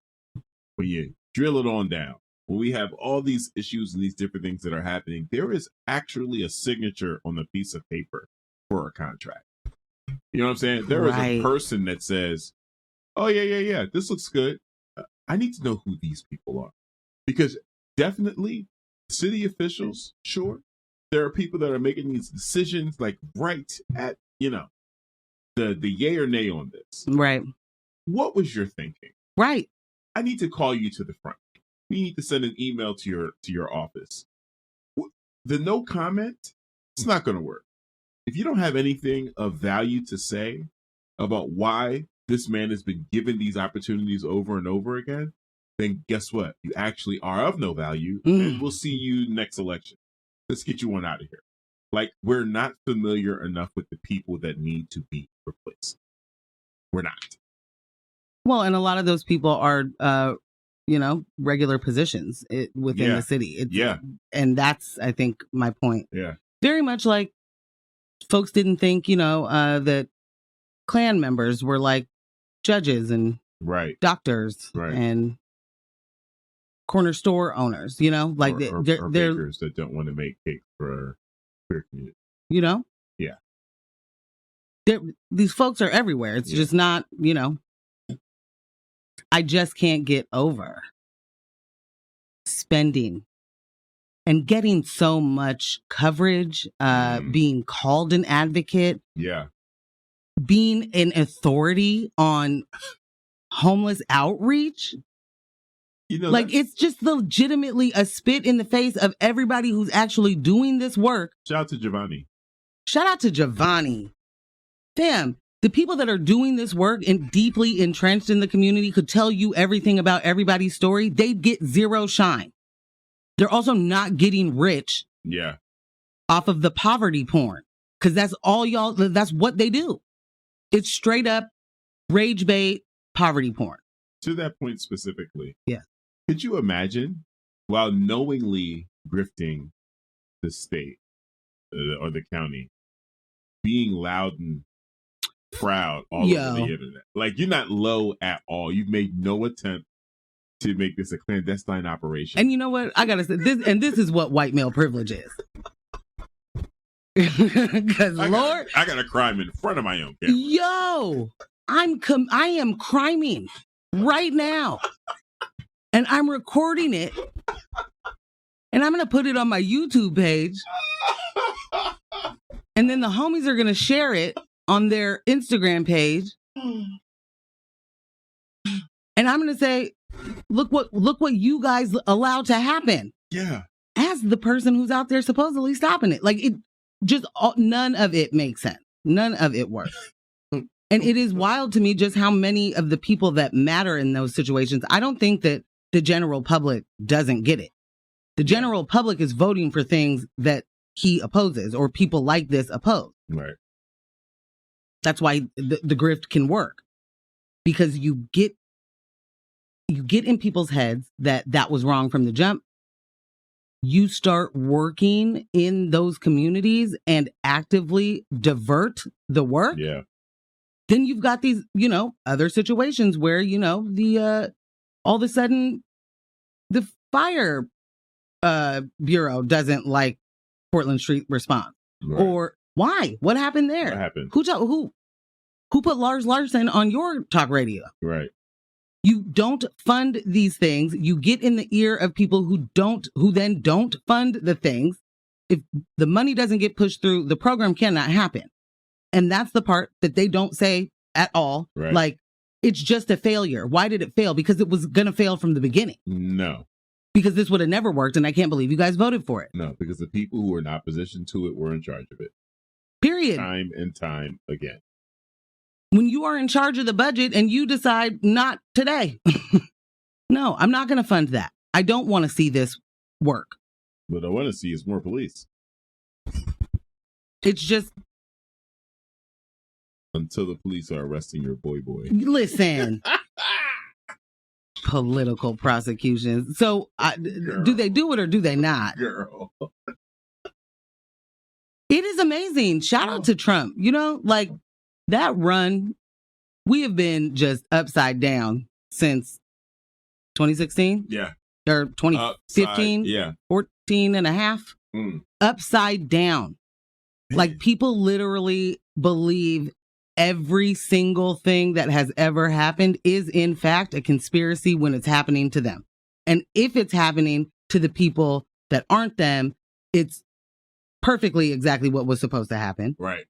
When you drill it on down, when we have all these issues and these different things that are happening, there is actually a signature on the piece of paper for a contract. You know what I'm saying? There is a person that says, oh, yeah, this looks good. I need to know who these people are. Because definitely city officials, sure, there are people that are making these decisions like right at, the yay or nay on this. Right. What was your thinking? Right. I need to call you to the front. We need to send an email to your office. The no comment, it's not going to work. If you don't have anything of value to say about why this man has been given these opportunities over and over again, then guess what? You actually are of no value, and we'll see you next election. Let's get you on out of here. Like, we're not familiar enough with the people that need to be replaced. We're not. Well, and a lot of those people are, regular positions within the city. And that's, I think, my point. Yeah. Very much like folks didn't think, that Klan members were like judges and doctors and corner store owners, you know, like or they're bakers that don't want to make cake for queer community. You know? Yeah. These folks are everywhere. It's just not, you know. I just can't get over spending and getting so much coverage, being called an advocate. Yeah. Being an authority on homeless outreach. You know, like it's just legitimately a spit in the face of everybody who's actually doing this work. Shout out to Giovanni. Shout out to Giovanni. Damn, the people that are doing this work and deeply entrenched in the community could tell you everything about everybody's story. They get zero shine. They're also not getting rich. Yeah. Off of the poverty porn. Because that's all y'all, that's what they do. It's straight up rage bait poverty porn. To that point specifically. Yeah. Could you imagine, while knowingly grifting the state or the county, being loud and proud all over the internet? Like, you're not low at all. You've made no attempt to make this a clandestine operation. And you know what? I gotta say this is what white male privilege is. Because Lord, I got a crime in front of my own camera. Yo, I am criming right now, and I'm recording it, and I'm gonna put it on my YouTube page, and then the homies are gonna share it on their Instagram page, and I'm gonna say, look what you guys allowed to happen. Yeah, as the person who's out there supposedly stopping it, like it. Just none of it makes sense. None of it works. And it is wild to me just how many of the people that matter in those situations. I don't think that the general public doesn't get it. The general public is voting for things that he opposes or people like this oppose. Right. That's why the grift can work, because you get in people's heads that was wrong from the jump. You start working in those communities and actively divert the work. Yeah. Then you've got these, you know, other situations where, you know, the all of a sudden the fire bureau doesn't like Portland Street response. Right. Or why? What happened there? What happened? Who put Lars Larson on your talk radio? Right. You don't fund these things. You get in the ear of people who then don't fund the things. If the money doesn't get pushed through, the program cannot happen. And that's the part that they don't say at all. Right. Like, it's just a failure. Why did it fail? Because it was going to fail from the beginning. No. Because this would have never worked, and I can't believe you guys voted for it. No, because the people who were in opposition to it were in charge of it. Period. Time and time again. When you are in charge of the budget and you decide not today, no, I'm not going to fund that. I don't want to see this work. What I want to see is more police. It's just. Until the police are arresting your boy. Listen. Political prosecutions. So do they do it or do they not? Girl. It is amazing. Shout out to Trump. You know, like. That run, we have been just upside down since 2016. Yeah. Or 2015. Yeah. 14 and a half. Upside down. Man. Like, people literally believe every single thing that has ever happened is, in fact, a conspiracy when it's happening to them. And if it's happening to the people that aren't them, it's perfectly exactly what was supposed to happen. Right.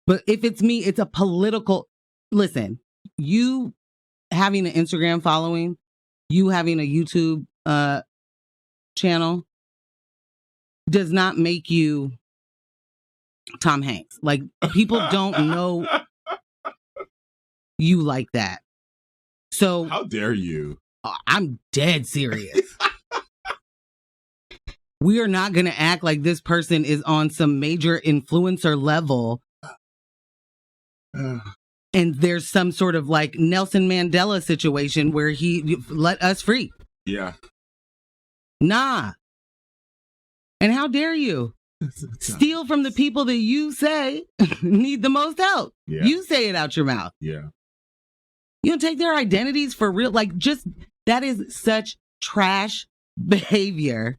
But if it's me, it's a political. Listen, you having an Instagram following, you having a YouTube channel does not make you Tom Hanks. Like, people don't know you like that. So how dare you? I'm dead serious. We are not going to act like this person is on some major influencer level. And there's some sort of like Nelson Mandela situation where he let us free. Yeah. Nah. And how dare you steal from the people that you say need the most help? Yeah. You say it out your mouth. Yeah. You don't take their identities for real. Like, just that is such trash behavior,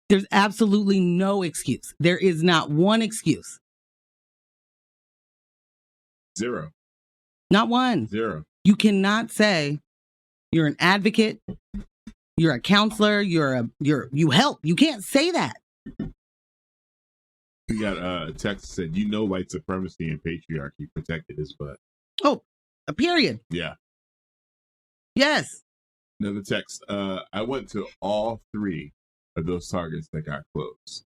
there's absolutely no excuse. There is not one excuse. Zero. Not one. Zero. You cannot say you're an advocate, you're a counselor, you help. You can't say that. We got a text that said, white supremacy and patriarchy protected his butt. Oh, a period. Yeah. Yes. Another text. I went to all 3 of those targets that got closed.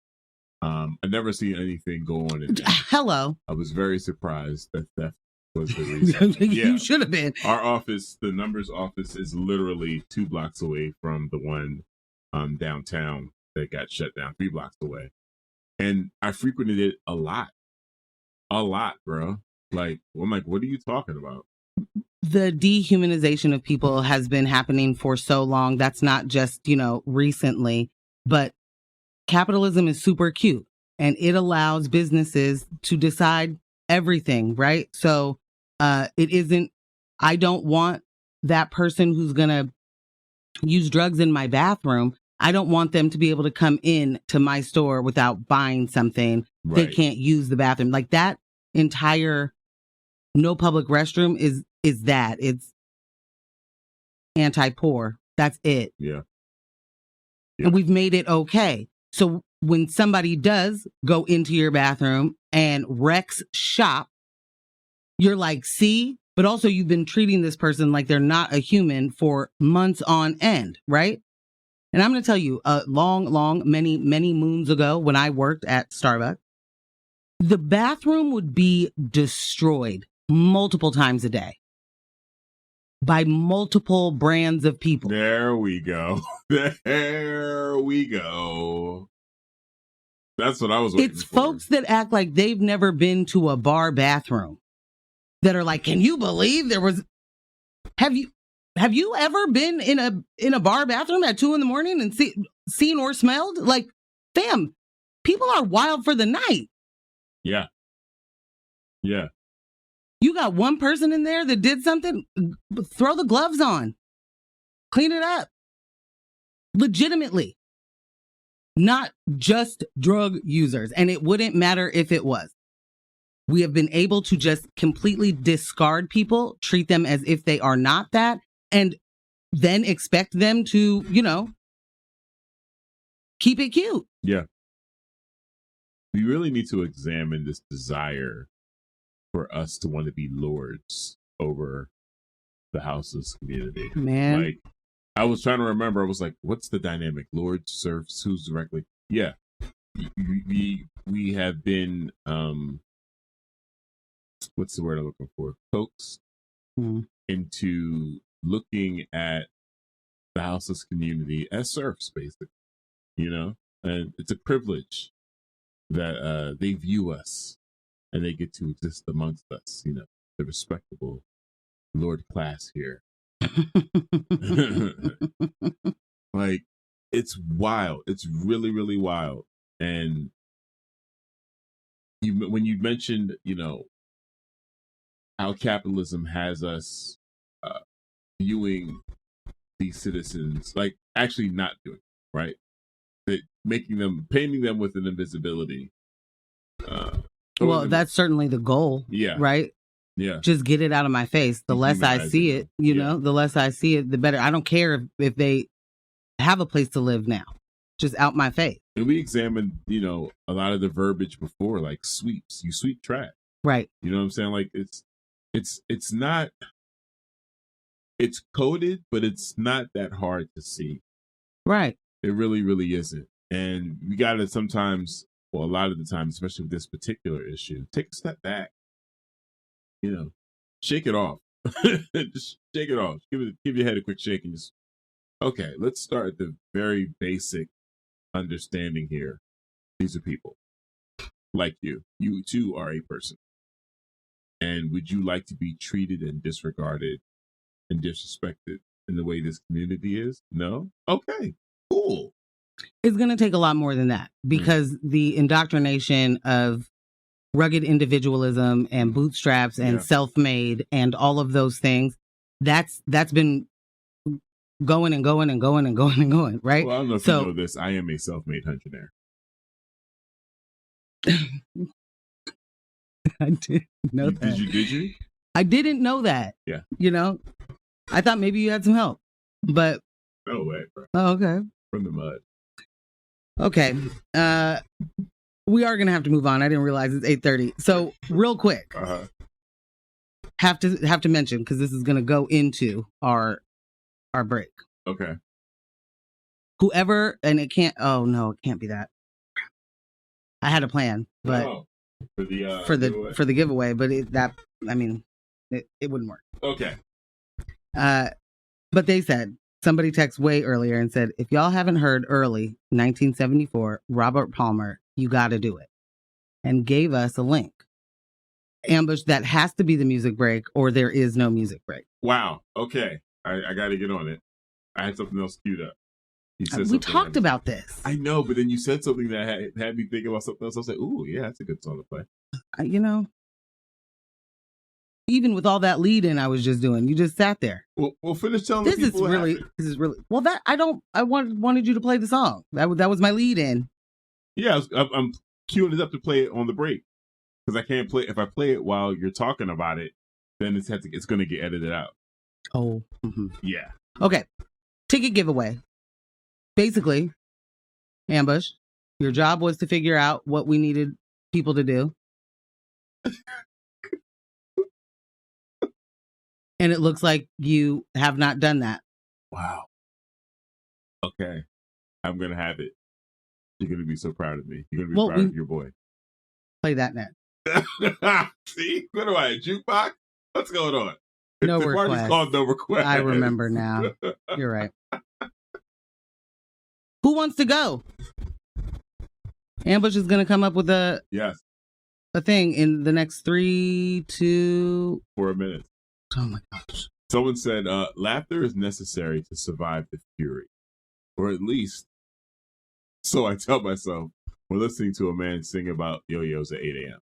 I never seen anything go on in there. Hello. I was very surprised that theft was the reason. You should have been. Our office, the numbers office, is literally 2 blocks away from the one downtown that got shut down, 3 blocks away. And I frequented it a lot, bro. Like, I'm like, what are you talking about? The dehumanization of people has been happening for so long. That's not just, recently, but capitalism is super cute and it allows businesses to decide everything, right? So it isn't, I don't want that person who's going to use drugs in my bathroom. I don't want them to be able to come in to my store without buying something. Right. They can't use the bathroom. Like that entire no public restroom is that. It's anti-poor. That's it. Yeah. And we've made it okay. So when somebody does go into your bathroom and wrecks shop, you're like, see? But also you've been treating this person like they're not a human for months on end, right? And I'm going to tell you, many moons ago when I worked at Starbucks, the bathroom would be destroyed multiple times a day by multiple brands of people. There we go. There we go. That's what I was waiting for. It's folks that act like they've never been to a bar bathroom that are like, can you believe there was... Have you ever been in a bar bathroom at 2 a.m. and seen or smelled? Like, fam, people are wild for the night. Yeah. Yeah. You got one person in there that did something, throw the gloves on. Clean it up. Legitimately. Not just drug users. And it wouldn't matter if it was. We have been able to just completely discard people, treat them as if they are not that, and then expect them to, keep it cute. Yeah. We really need to examine this desire for us to want to be lords over the houseless community. Man. Like, I was trying to remember, I was like, what's the dynamic? Lord serves who's directly? Yeah. We have been, what's the word I'm looking for? Coaxed into looking at the houseless community as serfs, basically, and it's a privilege that they view us and they get to exist amongst us, the respectable lord class here. Like, it's wild. It's really, really wild. And when you mentioned, how capitalism has us viewing these citizens, like actually not doing it, right? That painting them with an invisibility. Well, that's certainly the goal. Yeah. Right? Yeah. Just get it out of my face. The less I see it, the less I see it, the better. I don't care if they have a place to live now. Just out my face. And we examined, a lot of the verbiage before, like sweeps. You sweep trash. Right. You know what I'm saying? Like it's not, it's coded, but it's not that hard to see. Right. It really, really isn't. And we got to sometimes, well, a lot of the time, especially with this particular issue, take a step back, shake it off. Just shake it off. Give your head a quick shake and just, okay, let's start at the very basic understanding here. These are people like you. You too are a person. And would you like to be treated and disregarded and disrespected in the way this community is? No? Okay, cool. It's going to take a lot more than that because the indoctrination of rugged individualism and bootstraps and self-made and all of those things, that's been going and going and going and going and going, right? Well, I don't know if you know this. I am a self-made hunter. I didn't know that. Did you? I didn't know that. Yeah. You know, I thought maybe you had some help, but. No way, bro. Oh, okay. From the mud. Okay. We are going to have to move on. I didn't realize it's 8:30. So real quick, have to mention, because this is going to go into our break. Okay. Whoever, and it can't, oh no, it can't be that. I had a plan, but for the giveaway, but it wouldn't work. Okay. But they said, somebody texted way earlier and said, if y'all haven't heard early 1974, Robert Palmer, you got to do it. And gave us a link. Ambush, that has to be the music break or there is no music break. Wow. Okay. I got to get on it. I had something else queued up. We talked about this. I know, but then you said something that had me thinking about something else. I was like, ooh, yeah, that's a good song to play. Even with all that lead in I was just doing, you just sat there. Well, finish telling me. This is really well. That I wanted you to play the song. That was my lead in. Yeah, I'm queuing it up to play it on the break because I can't play. If I play it while you're talking about it, then it's going to get edited out. Oh, yeah. Okay, ticket giveaway. Basically, Ambush, your job was to figure out what we needed people to do. And it looks like you have not done that. Wow. Okay. I'm going to have it. You're going to be so proud of me. You're going to be proud of your boy. Play that net. See? What am I, a jukebox? What's going on? No the request. Party's called No Request. I remember now. You're right. Who wants to go? Ambush is going to come up with a thing in the next 3 to 4 minutes. Oh my gosh. Someone said, laughter is necessary to survive the fury. Or at least, so I tell myself, we're listening to a man sing about yo-yos at 8 a.m.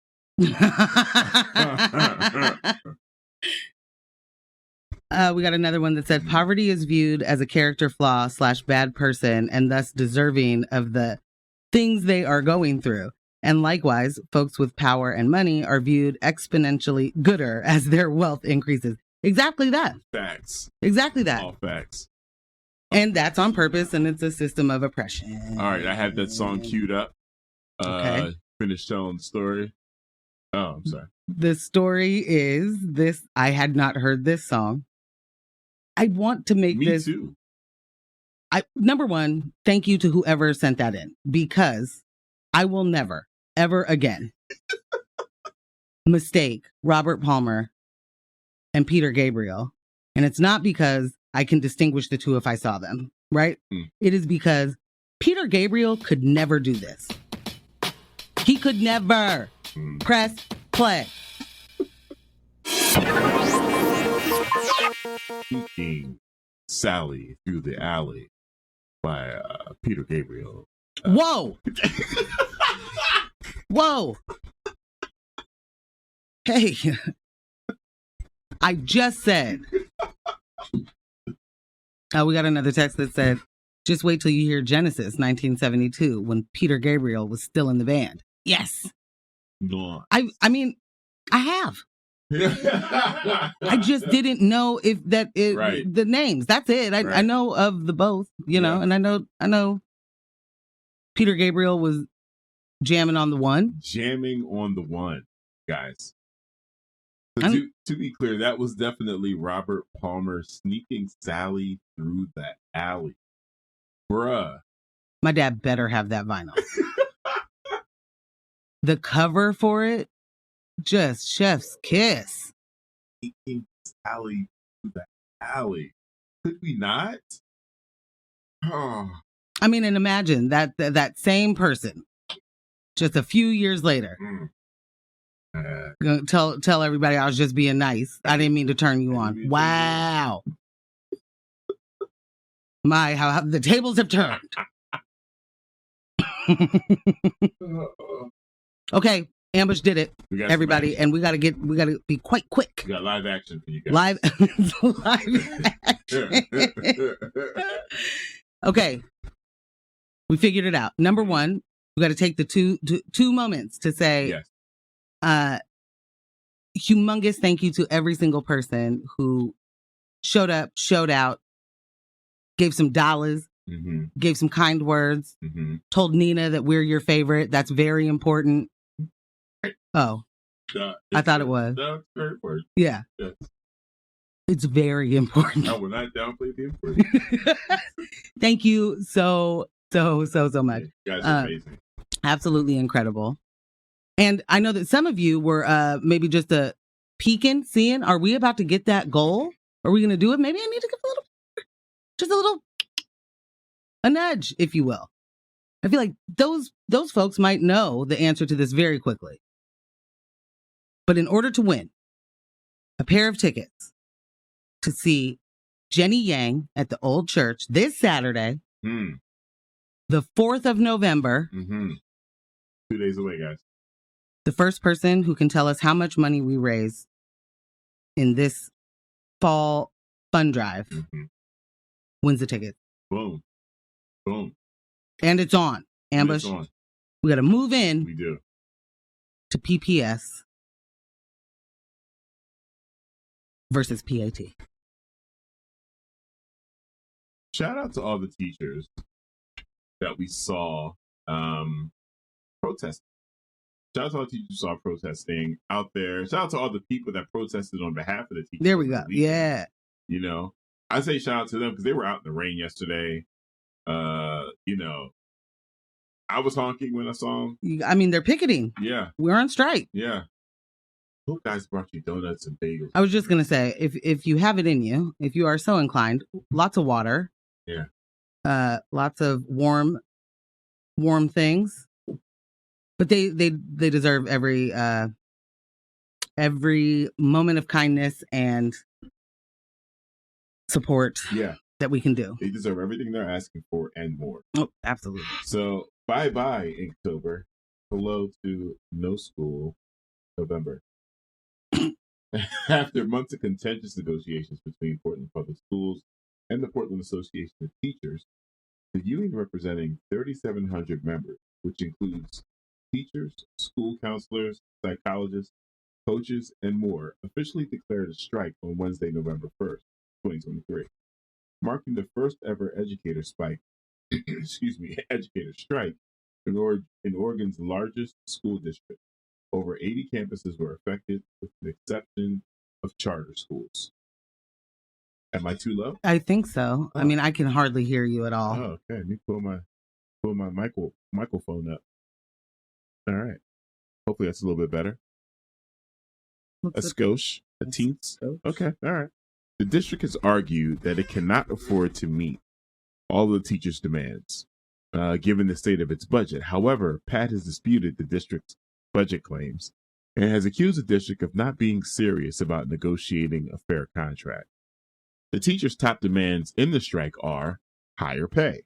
We got another one that said, poverty is viewed as a character flaw / bad person and thus deserving of the things they are going through. And likewise, folks with power and money are viewed exponentially gooder as their wealth increases. Exactly that. Facts. Exactly that. All facts. And that's on purpose, and it's a system of oppression. All right, I have that song queued up. Okay. Finish telling the story. Oh, I'm sorry. The story is this. I had not heard this song. I want to make this. Me too. Number one, thank you to whoever sent that in, because I will never, ever again mistake Robert Palmer and Peter Gabriel. And it's not because I can distinguish the two if I saw them, right? It is because Peter Gabriel could never do this. He could never press play. Sneaking Sally Through the Alley by Peter Gabriel. Whoa! Whoa! Hey, I just said. We got another text that said, just wait till you hear Genesis 1972 when Peter Gabriel was still in the band. Yes. No. I mean, I have. I just didn't know if that is the names. That's it. I know of the both, you know, and I know Peter Gabriel was jamming on the one. Jamming on the one, guys. So to be clear, that was definitely Robert Palmer sneaking Sally through the alley. Bruh. My dad better have that vinyl. The cover for it, just chef's kiss. Sneaking Sally through the alley. Could we not? Oh. I mean, and imagine that same person, just a few years later, tell everybody I was just being nice. I didn't mean to turn you on. Wow. How the tables have turned. Okay, Ambush did it, We got everybody, and we gotta be quite quick. We got live action for you guys. Live action. Okay, we figured it out. Number one, we got to take the two moments to say, yes. Humongous thank you to every single person who showed up, showed out, gave some dollars, gave some kind words, told Nina that we're your favorite. That's very important. Oh, I thought it was. That's very important. Yeah. Yes. It's very important. I will not downplay the importance. Thank you so much. You guys are amazing. Absolutely incredible. And I know that some of you were maybe just peeking, seeing, are we about to get that goal? Are we going to do it? Maybe I need to give a nudge, if you will. I feel like those folks might know the answer to this very quickly. But in order to win a pair of tickets to see Jenny Yang at the Old Church this Saturday, the 4th of November. 2 days away, guys. The first person who can tell us how much money we raise in this fall fund drive wins the ticket. Boom. Boom. And it's on. Ambush. It's on. We got to move in. We do. To PPS versus PAT. Shout out to all the teachers that we saw protesting. Shout out to all the teachers who saw protesting out there. Shout out to all the people that protested on behalf of the teachers. There we go. Yeah. You know, I say shout out to them because they were out in the rain yesterday. You know, I was honking when I saw them. I mean, they're picketing. Yeah. We're on strike. Yeah. Hope guys brought you donuts and bagels. I was just going to say, if you have it in you, if you are so inclined, lots of water. Yeah. Lots of warm things. But they deserve every moment of kindness and support that we can do. They deserve everything they're asking for and more. Oh, absolutely. So bye-bye, Inktober. Hello to no school November. After months of contentious negotiations between Portland Public Schools and the Portland Association of Teachers, the union representing 3,700 members, which includes teachers, school counselors, psychologists, coaches, and more, officially declared a strike on Wednesday, November 1st, 2023, marking the first ever educator strike in Oregon's largest school district. Over 80 campuses were affected, with the exception of charter schools. Am I too low? I think so. I mean, I can hardly hear you at all. Oh, okay. Let me pull my microphone up. All right. Hopefully that's a little bit better. A skosh, a teens. Okay. All right. The district has argued that it cannot afford to meet all of the teachers' demands, given the state of its budget. However, Pat has disputed the district's budget claims and has accused the district of not being serious about negotiating a fair contract. The teachers' top demands in the strike are higher pay,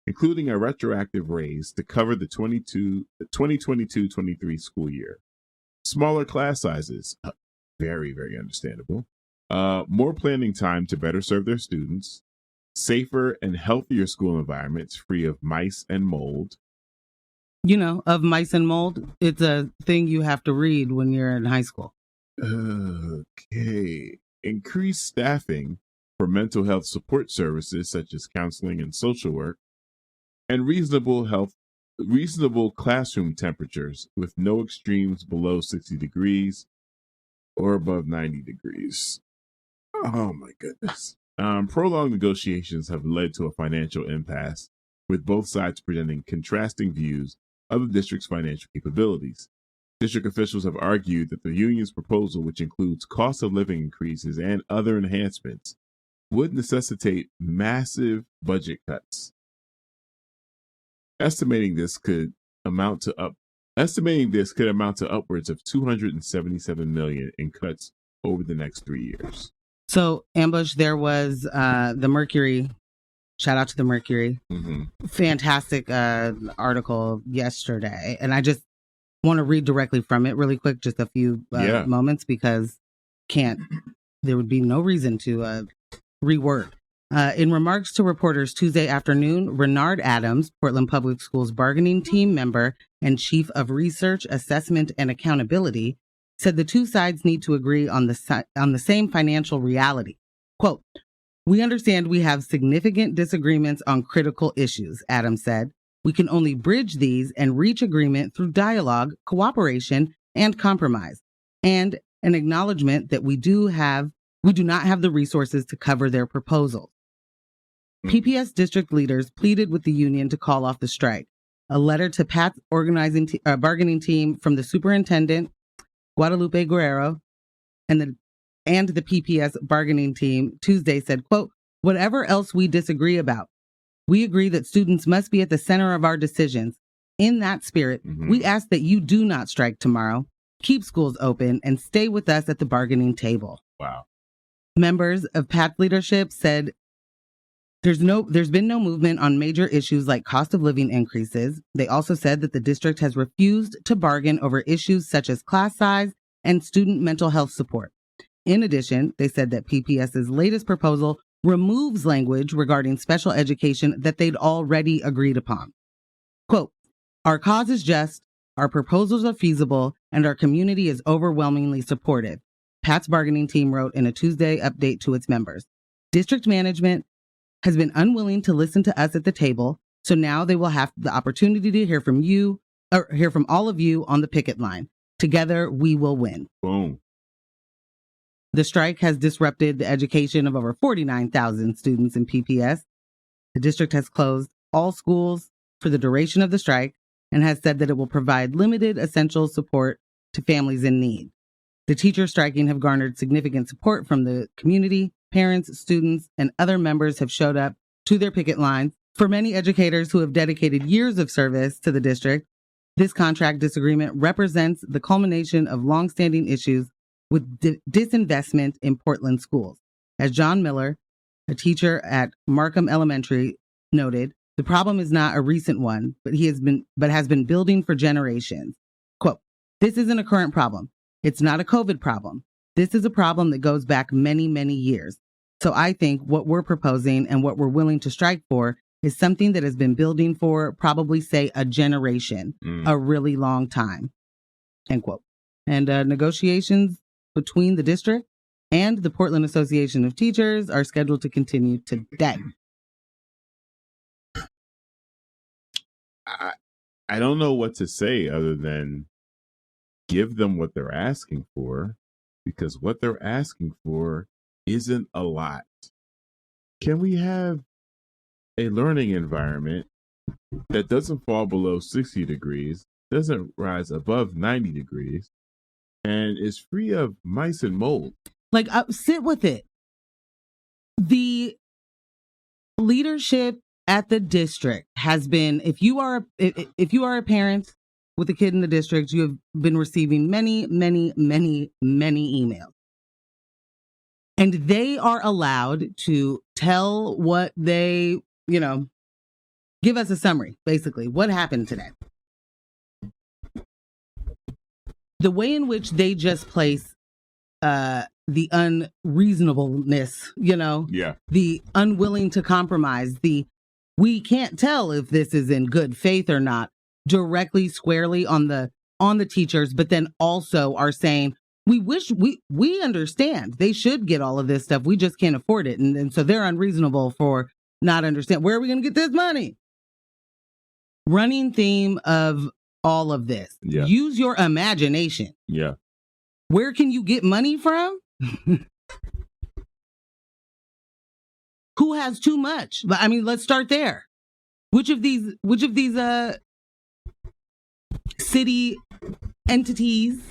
including a retroactive raise to cover the 2022-23 school year, smaller class sizes, very, very understandable, more planning time to better serve their students, safer and healthier school environments free of mice and mold. You know, of mice and mold, it's a thing you have to read when you're in high school. Okay. Increased staffing for mental health support services such as counseling and social work, and reasonable classroom temperatures with no extremes below 60 degrees or above 90 degrees. Oh my goodness. Prolonged negotiations have led to a financial impasse, with both sides presenting contrasting views of the district's financial capabilities. District officials have argued that the union's proposal, which includes cost of living increases and other enhancements, would necessitate massive budget cuts. Estimating this could amount to upwards of $277 million in cuts over the next 3 years. So, Ambush, there was the Mercury. Shout out to the Mercury. Fantastic article yesterday. And I just want to read directly from it really quick, just a few moments, because there would be no reason to reword. In remarks to reporters Tuesday afternoon, Renard Adams, Portland Public Schools bargaining team member and chief of research, assessment, and accountability, said the two sides need to agree on the same financial reality. Quote, "We understand we have significant disagreements on critical issues," Adams said. "We can only bridge these and reach agreement through dialogue, cooperation, and compromise, and an acknowledgement that we do not have the resources to cover their proposals." PPS district leaders pleaded with the union to call off the strike. A letter to Pat's bargaining team from the superintendent, Guadalupe Guerrero, and the PPS bargaining team Tuesday said, quote, "Whatever else we disagree about, we agree that students must be at the center of our decisions. In that spirit, we ask that you do not strike tomorrow, keep schools open, and stay with us at the bargaining table." Wow. Members of Pat's leadership said there's been no movement on major issues like cost of living increases. They also said that the district has refused to bargain over issues such as class size and student mental health support. In addition, they said that PPS's latest proposal removes language regarding special education that they'd already agreed upon. Quote, "Our cause is just, our proposals are feasible, and our community is overwhelmingly supportive," Pat's bargaining team wrote in a Tuesday update to its members. "District management has been unwilling to listen to us at the table, so now they will have the opportunity to hear from you, or hear from all of you on the picket line. Together, we will win." Boom. The strike has disrupted the education of over 49,000 students in PPS. The district has closed all schools for the duration of the strike and has said that it will provide limited essential support to families in need. The teachers striking have garnered significant support from the community. Parents, students, and other members have showed up to their picket lines. For many educators who have dedicated years of service to the district, this contract disagreement represents the culmination of longstanding issues with disinvestment in Portland schools. As John Miller, a teacher at Markham Elementary, noted, the problem is not a recent one, but has been building for generations. Quote, "This isn't a current problem. It's not a COVID problem. This is a problem that goes back many, many years. So I think what we're proposing and what we're willing to strike for is something that has been building for probably, say, a generation, a really long time." End quote. And negotiations between the district and the Portland Association of Teachers are scheduled to continue today. I don't know what to say other than give them what they're asking for, because what they're asking for isn't a lot. Can we have a learning environment that doesn't fall below 60 degrees, doesn't rise above 90 degrees, and is free of mice and mold? Like, sit with it. The leadership at the district has been, if you are a parent with a kid in the district, you have been receiving many, many, many, many emails. And they are allowed to tell what they, give us a summary, basically. What happened today? The way in which they just place the unreasonableness, the unwilling to compromise, we can't tell if this is in good faith or not, directly, squarely on the teachers, but then also are saying, we understand they should get all of this stuff. We just can't afford it. And so they're unreasonable for not understand. Where are we going to get this money? Running theme of all of this. Yeah. Use your imagination. Yeah. Where can you get money from? Who has too much? I mean, let's start there. Which of these city entities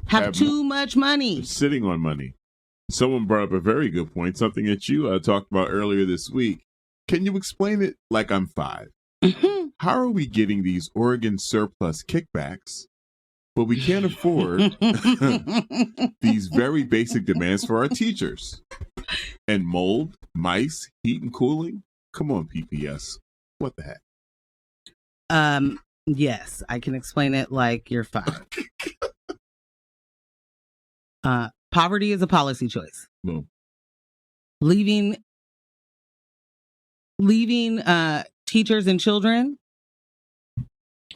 have too much money? Sitting on money. Someone brought up a very good point, something that you talked about earlier this week. Can you explain it like I'm 5? How are we getting these Oregon surplus kickbacks, but we can't afford these very basic demands for our teachers? And mold, mice, heat and cooling? Come on, PPS. What the heck? Yes, I can explain it like you're 5. Poverty is a policy choice. Boom. Leaving teachers and children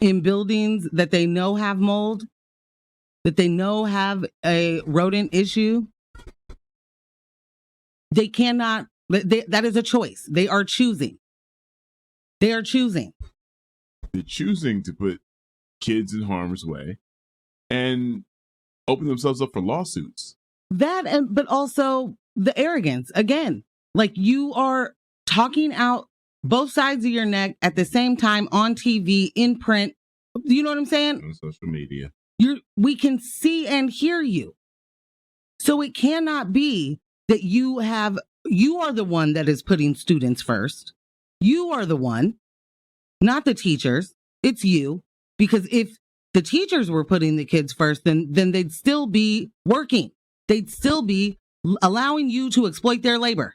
in buildings that they know have mold, that they know have a rodent issue. They cannot, that is a choice. They are choosing. They're choosing to put kids in harm's way and open themselves up for lawsuits. But also the arrogance. Again, like you are talking out both sides of your neck at the same time on TV, in print. You know what I'm saying? On social media. We can see and hear you. So it cannot be that you are the one that is putting students first. You are the one, not the teachers. It's you. Because if the teachers were putting the kids first, then they'd still be working. They'd still be allowing you to exploit their labor.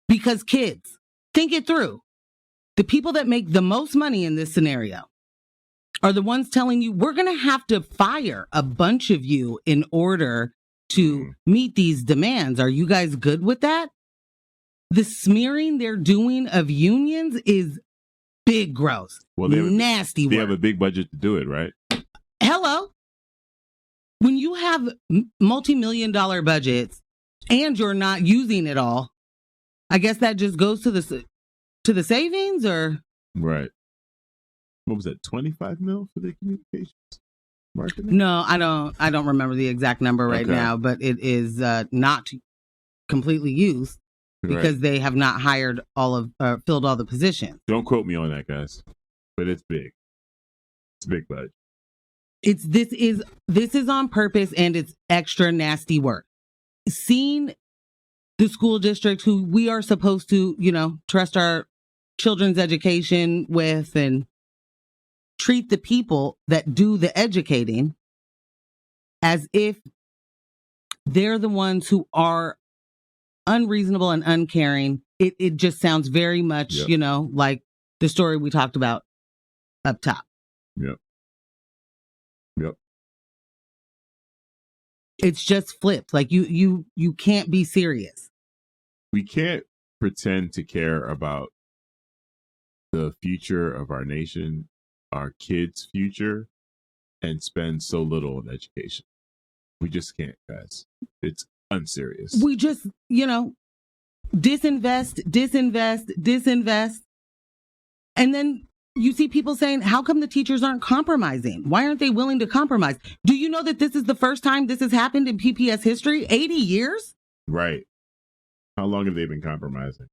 Because kids, think it through. The people that make the most money in this scenario are the ones telling you, we're going to have to fire a bunch of you in order to meet these demands. Are you guys good with that? The smearing they're doing of unions is big gross. Well, nasty work. They have a big budget to do it, right? Hello. When you have multi-million-dollar budgets and you're not using it all, I guess that just goes to the savings, or right. What was that? 25 mil for the communications marketing? No, I don't remember the exact number right now, but it is not completely used because they have not hired filled all the positions. Don't quote me on that, guys, but it's big. It's a big budget. This is on purpose, and it's extra nasty work. Seeing the school district, who we are supposed to, trust our children's education with and treat the people that do the educating as if they're the ones who are unreasonable and uncaring. It just sounds very much, like the story we talked about up top. Yep. It's just flipped. Like you can't be serious. We can't pretend to care about the future of our nation, our kids' future, and spend so little on education. We just can't, guys. It's unserious. We just, disinvest. And then you see people saying, how come the teachers aren't compromising? Why aren't they willing to compromise? Do you know that this is the first time this has happened in PPS history? 80 years? Right. How long have they been compromising?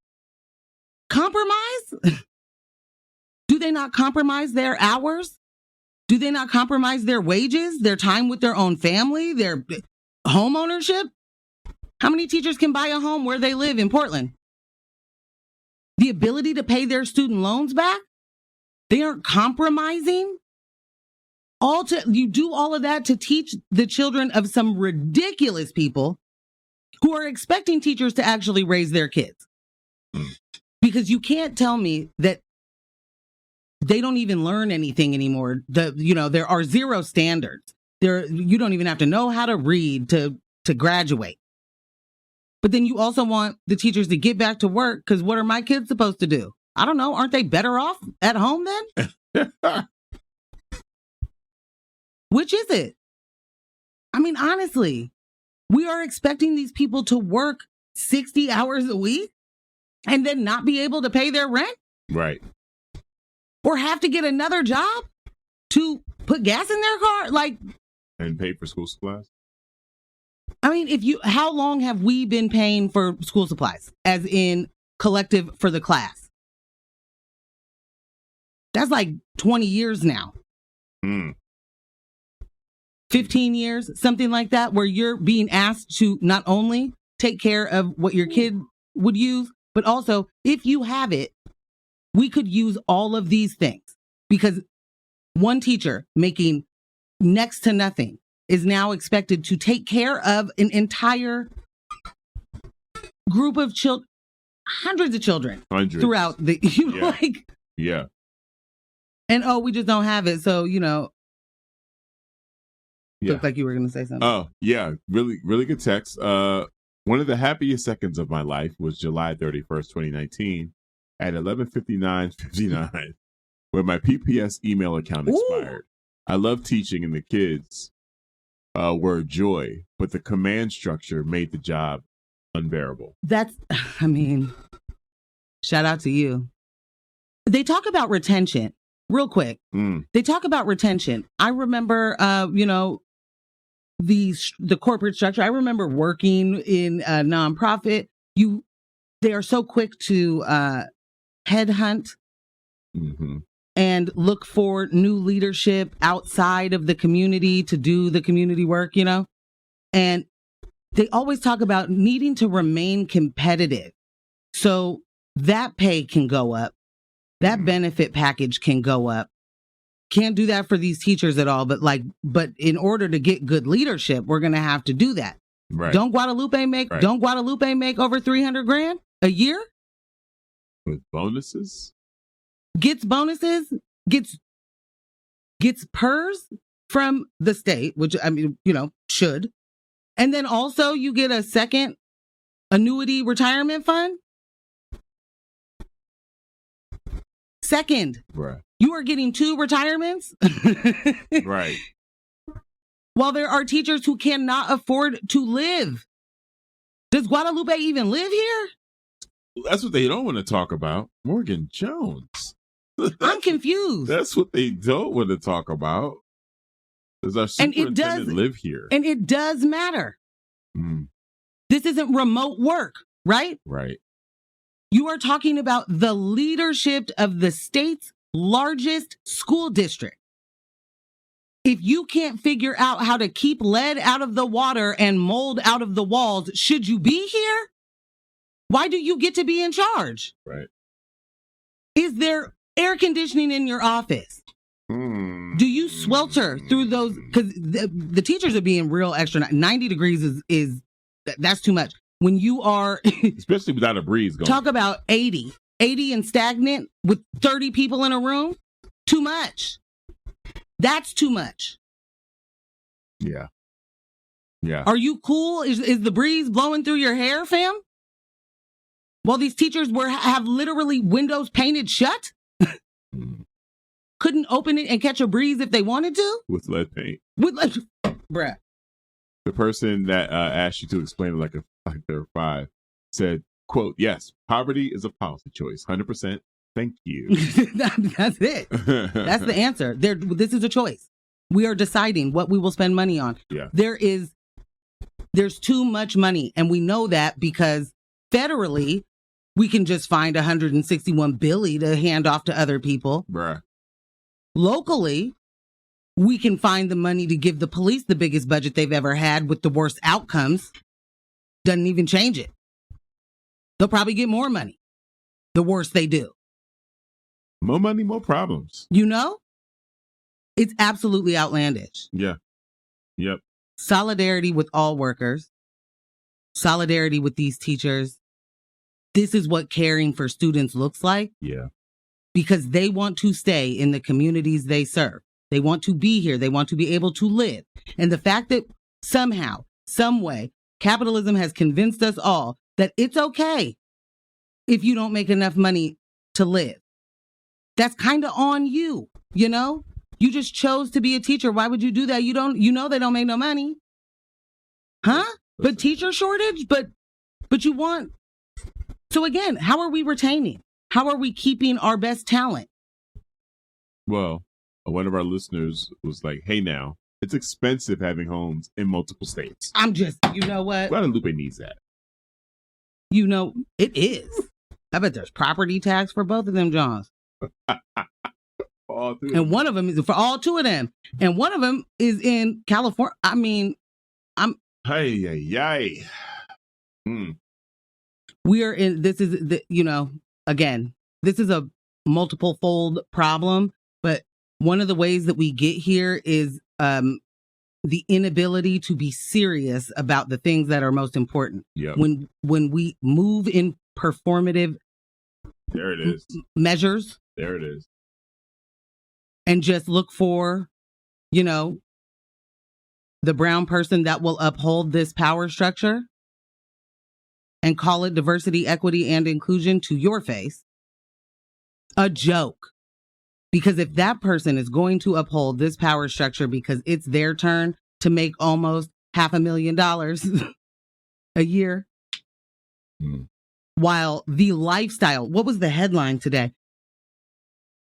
Compromise? Do they not compromise their hours? Do they not compromise their wages, their time with their own family, their home ownership? How many teachers can buy a home where they live in Portland? The ability to pay their student loans back? They aren't compromising? You do all of that to teach the children of some ridiculous people who are expecting teachers to actually raise their kids. Because you can't tell me that they don't even learn anything anymore. There are zero standards. You don't even have to know how to read to graduate. But then you also want the teachers to get back to work, because what are my kids supposed to do? I don't know. Aren't they better off at home then? Which is it? I mean, honestly, we are expecting these people to work 60 hours a week and then not be able to pay their rent? Right. Or have to get another job to put gas in their car? And pay for school supplies? I mean, how long have we been paying for school supplies? As in collective for the class? That's like 20 years now. 15 years, something like that, where you're being asked to not only take care of what your kid would use, but also, if you have it, we could use all of these things. Because one teacher making next to nothing is now expected to take care of an entire group of children, hundreds of children throughout the, Yeah. And we just don't have it. So, Yeah. looked like you were going to say something. Oh, yeah. Really, really good text. One of the happiest seconds of my life was July 31st, 2019 at 11:59:59 where my PPS email account expired. I love teaching and the kids were a joy, but the command structure made the job unbearable. Shout out to you. They talk about retention real quick. They talk about retention. I remember, the corporate structure. I remember working in a nonprofit. They are so quick to headhunt and look for new leadership outside of the community to do the community work, and they always talk about needing to remain competitive. So that pay can go up. That benefit package can go up. Can't do that for these teachers at all, but in order to get good leadership, we're going to have to do that. Right. Don't Guadalupe make over $300,000 a year? With bonuses? Gets bonuses, gets PERS from the state, which should. And then also you get a second annuity retirement fund. Second. Right. You are getting 2 retirements. Right. While there are teachers who cannot afford to live. Does Guadalupe even live here? That's what they don't want to talk about. Morgan Jones. I'm confused. That's what they don't want to talk about. Does our superintendent live here? And it does matter. This isn't remote work, right? Right. You are talking about the leadership of the state's largest school district. If you can't figure out how to keep lead out of the water and mold out of the walls, should you be here? Why do you get to be in charge? Right. Is there air conditioning in your office? Do you swelter through those? Because the teachers are being real extra. 90 degrees is that's too much. When you are, especially without a breeze going. Talk about 80 and stagnant with 30 people in a room. Too much. That's too much. Yeah. Yeah. Are you cool? Is the breeze blowing through your hair, fam? While these teachers have literally windows painted shut? Couldn't open it and catch a breeze if they wanted to? With lead paint. Bruh. The person that asked you to explain it like they're 5 said, quote, yes, poverty is a policy choice. 100%. Thank you. That's it. That's the answer. This is a choice. We are deciding what we will spend money on. Yeah. There's too much money. And we know that because federally, we can just find $161 billion to hand off to other people. Bruh. Locally, we can find the money to give the police the biggest budget they've ever had with the worst outcomes. Doesn't even change it. They'll probably get more money the worse they do. More money, more problems. It's absolutely outlandish. Yeah. Yep. Solidarity with all workers. Solidarity with these teachers. This is what caring for students looks like. Yeah. Because they want to stay in the communities they serve. They want to be here. They want to be able to live. And the fact that somehow, some way, capitalism has convinced us all that it's okay if you don't make enough money to live. That's kind of on you, You just chose to be a teacher. Why would you do that? They don't make no money. Huh? But teacher shortage? But you want... So again, how are we retaining? How are we keeping our best talent? Well, one of our listeners was like, hey now, it's expensive having homes in multiple states. You know what? Guadalupe needs that. It is. I bet there's property tax for both of them, Johns. And one of them is for all 2 of them. And one of them is in California. I mean, we are in, this is, again, this is a multiple fold problem, but one of the ways that we get here is the inability to be serious about the things that are most important. Yep. When we move in performative there it is measures. There it is. and just look for, you know, the brown person that will uphold this power structure and call it diversity, equity, and inclusion to your face, a joke. Because if that person is going to uphold this power structure because it's their turn to make almost $500,000 a year, while the lifestyle, what was the headline today?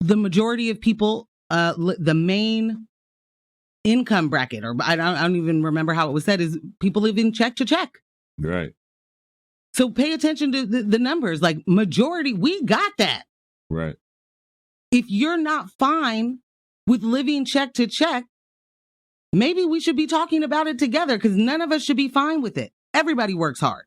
The majority of people, the main income bracket, or I don't even remember how it was said, is people living check to check. Right. So pay attention to the numbers. Like, majority, we got that. Right. If you're not fine with living check to check, maybe we should be talking about it together, because none of us should be fine with it. Everybody works hard.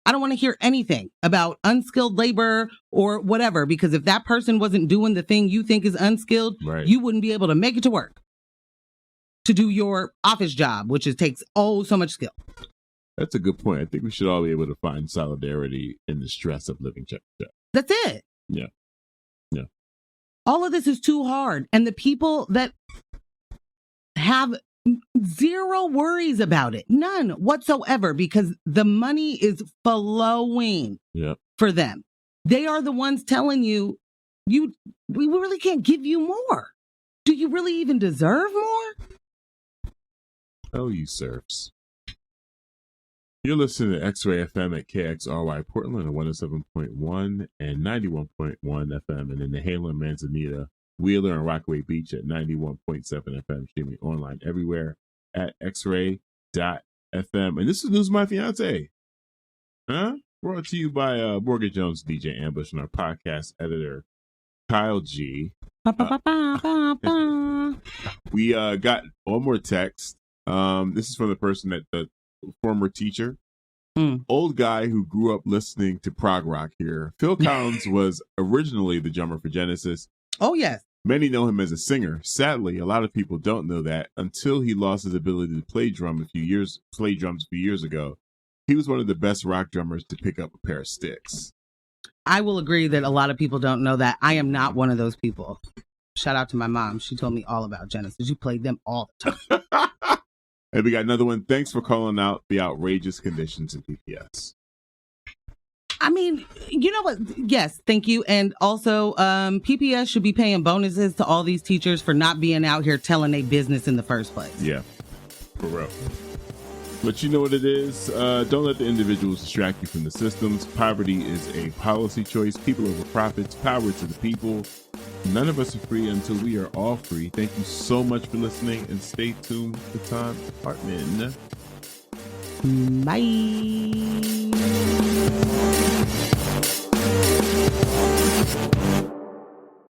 I don't want to hear anything about unskilled labor or whatever, because if that person wasn't doing the thing you think is unskilled, right, you wouldn't be able to make it to work to do your office job, which takes so much skill. That's a good point. I think we should all be able to find solidarity in the stress of living check to check. That's it. Yeah. Yeah. All of this is too hard. And the people that have zero worries about it, none whatsoever, because the money is flowing for them. They are the ones telling you, we really can't give you more. Do you really even deserve more? Oh, you serfs. You're listening to X-Ray FM at KXRY Portland at 107.1 and 91.1 FM, and in Nehalem, Manzanita, Wheeler, and Rockaway Beach at 91.7 FM, streaming online everywhere at xray.fm. And this is News My Fiancé. Brought to you by Morgan Jones, DJ Ambush, and our podcast editor, Kyle G. We got one more text. This is from the person the former teacher, old guy who grew up listening to prog rock here. Phil Collins was originally the drummer for Genesis. Oh, yes. Many know him as a singer. Sadly, a lot of people don't know that until he lost his ability to play drums a few years ago. He was one of the best rock drummers to pick up a pair of sticks. I will agree that a lot of people don't know that. I am not one of those people. Shout out to my mom. She told me all about Genesis. You played them all the time. And we got another one. Thanks for calling out the outrageous conditions in PPS. I mean, you know what? Yes, thank you. And also, PPS should be paying bonuses to all these teachers for not being out here telling their business in the first place. Yeah, for real. But you know what it is? Don't let the individuals distract you from the systems. Poverty is a policy choice. People over profits. Power to the people. None of us are free until we are all free. Thank you so much for listening, and stay tuned for Tom Hartman. Bye.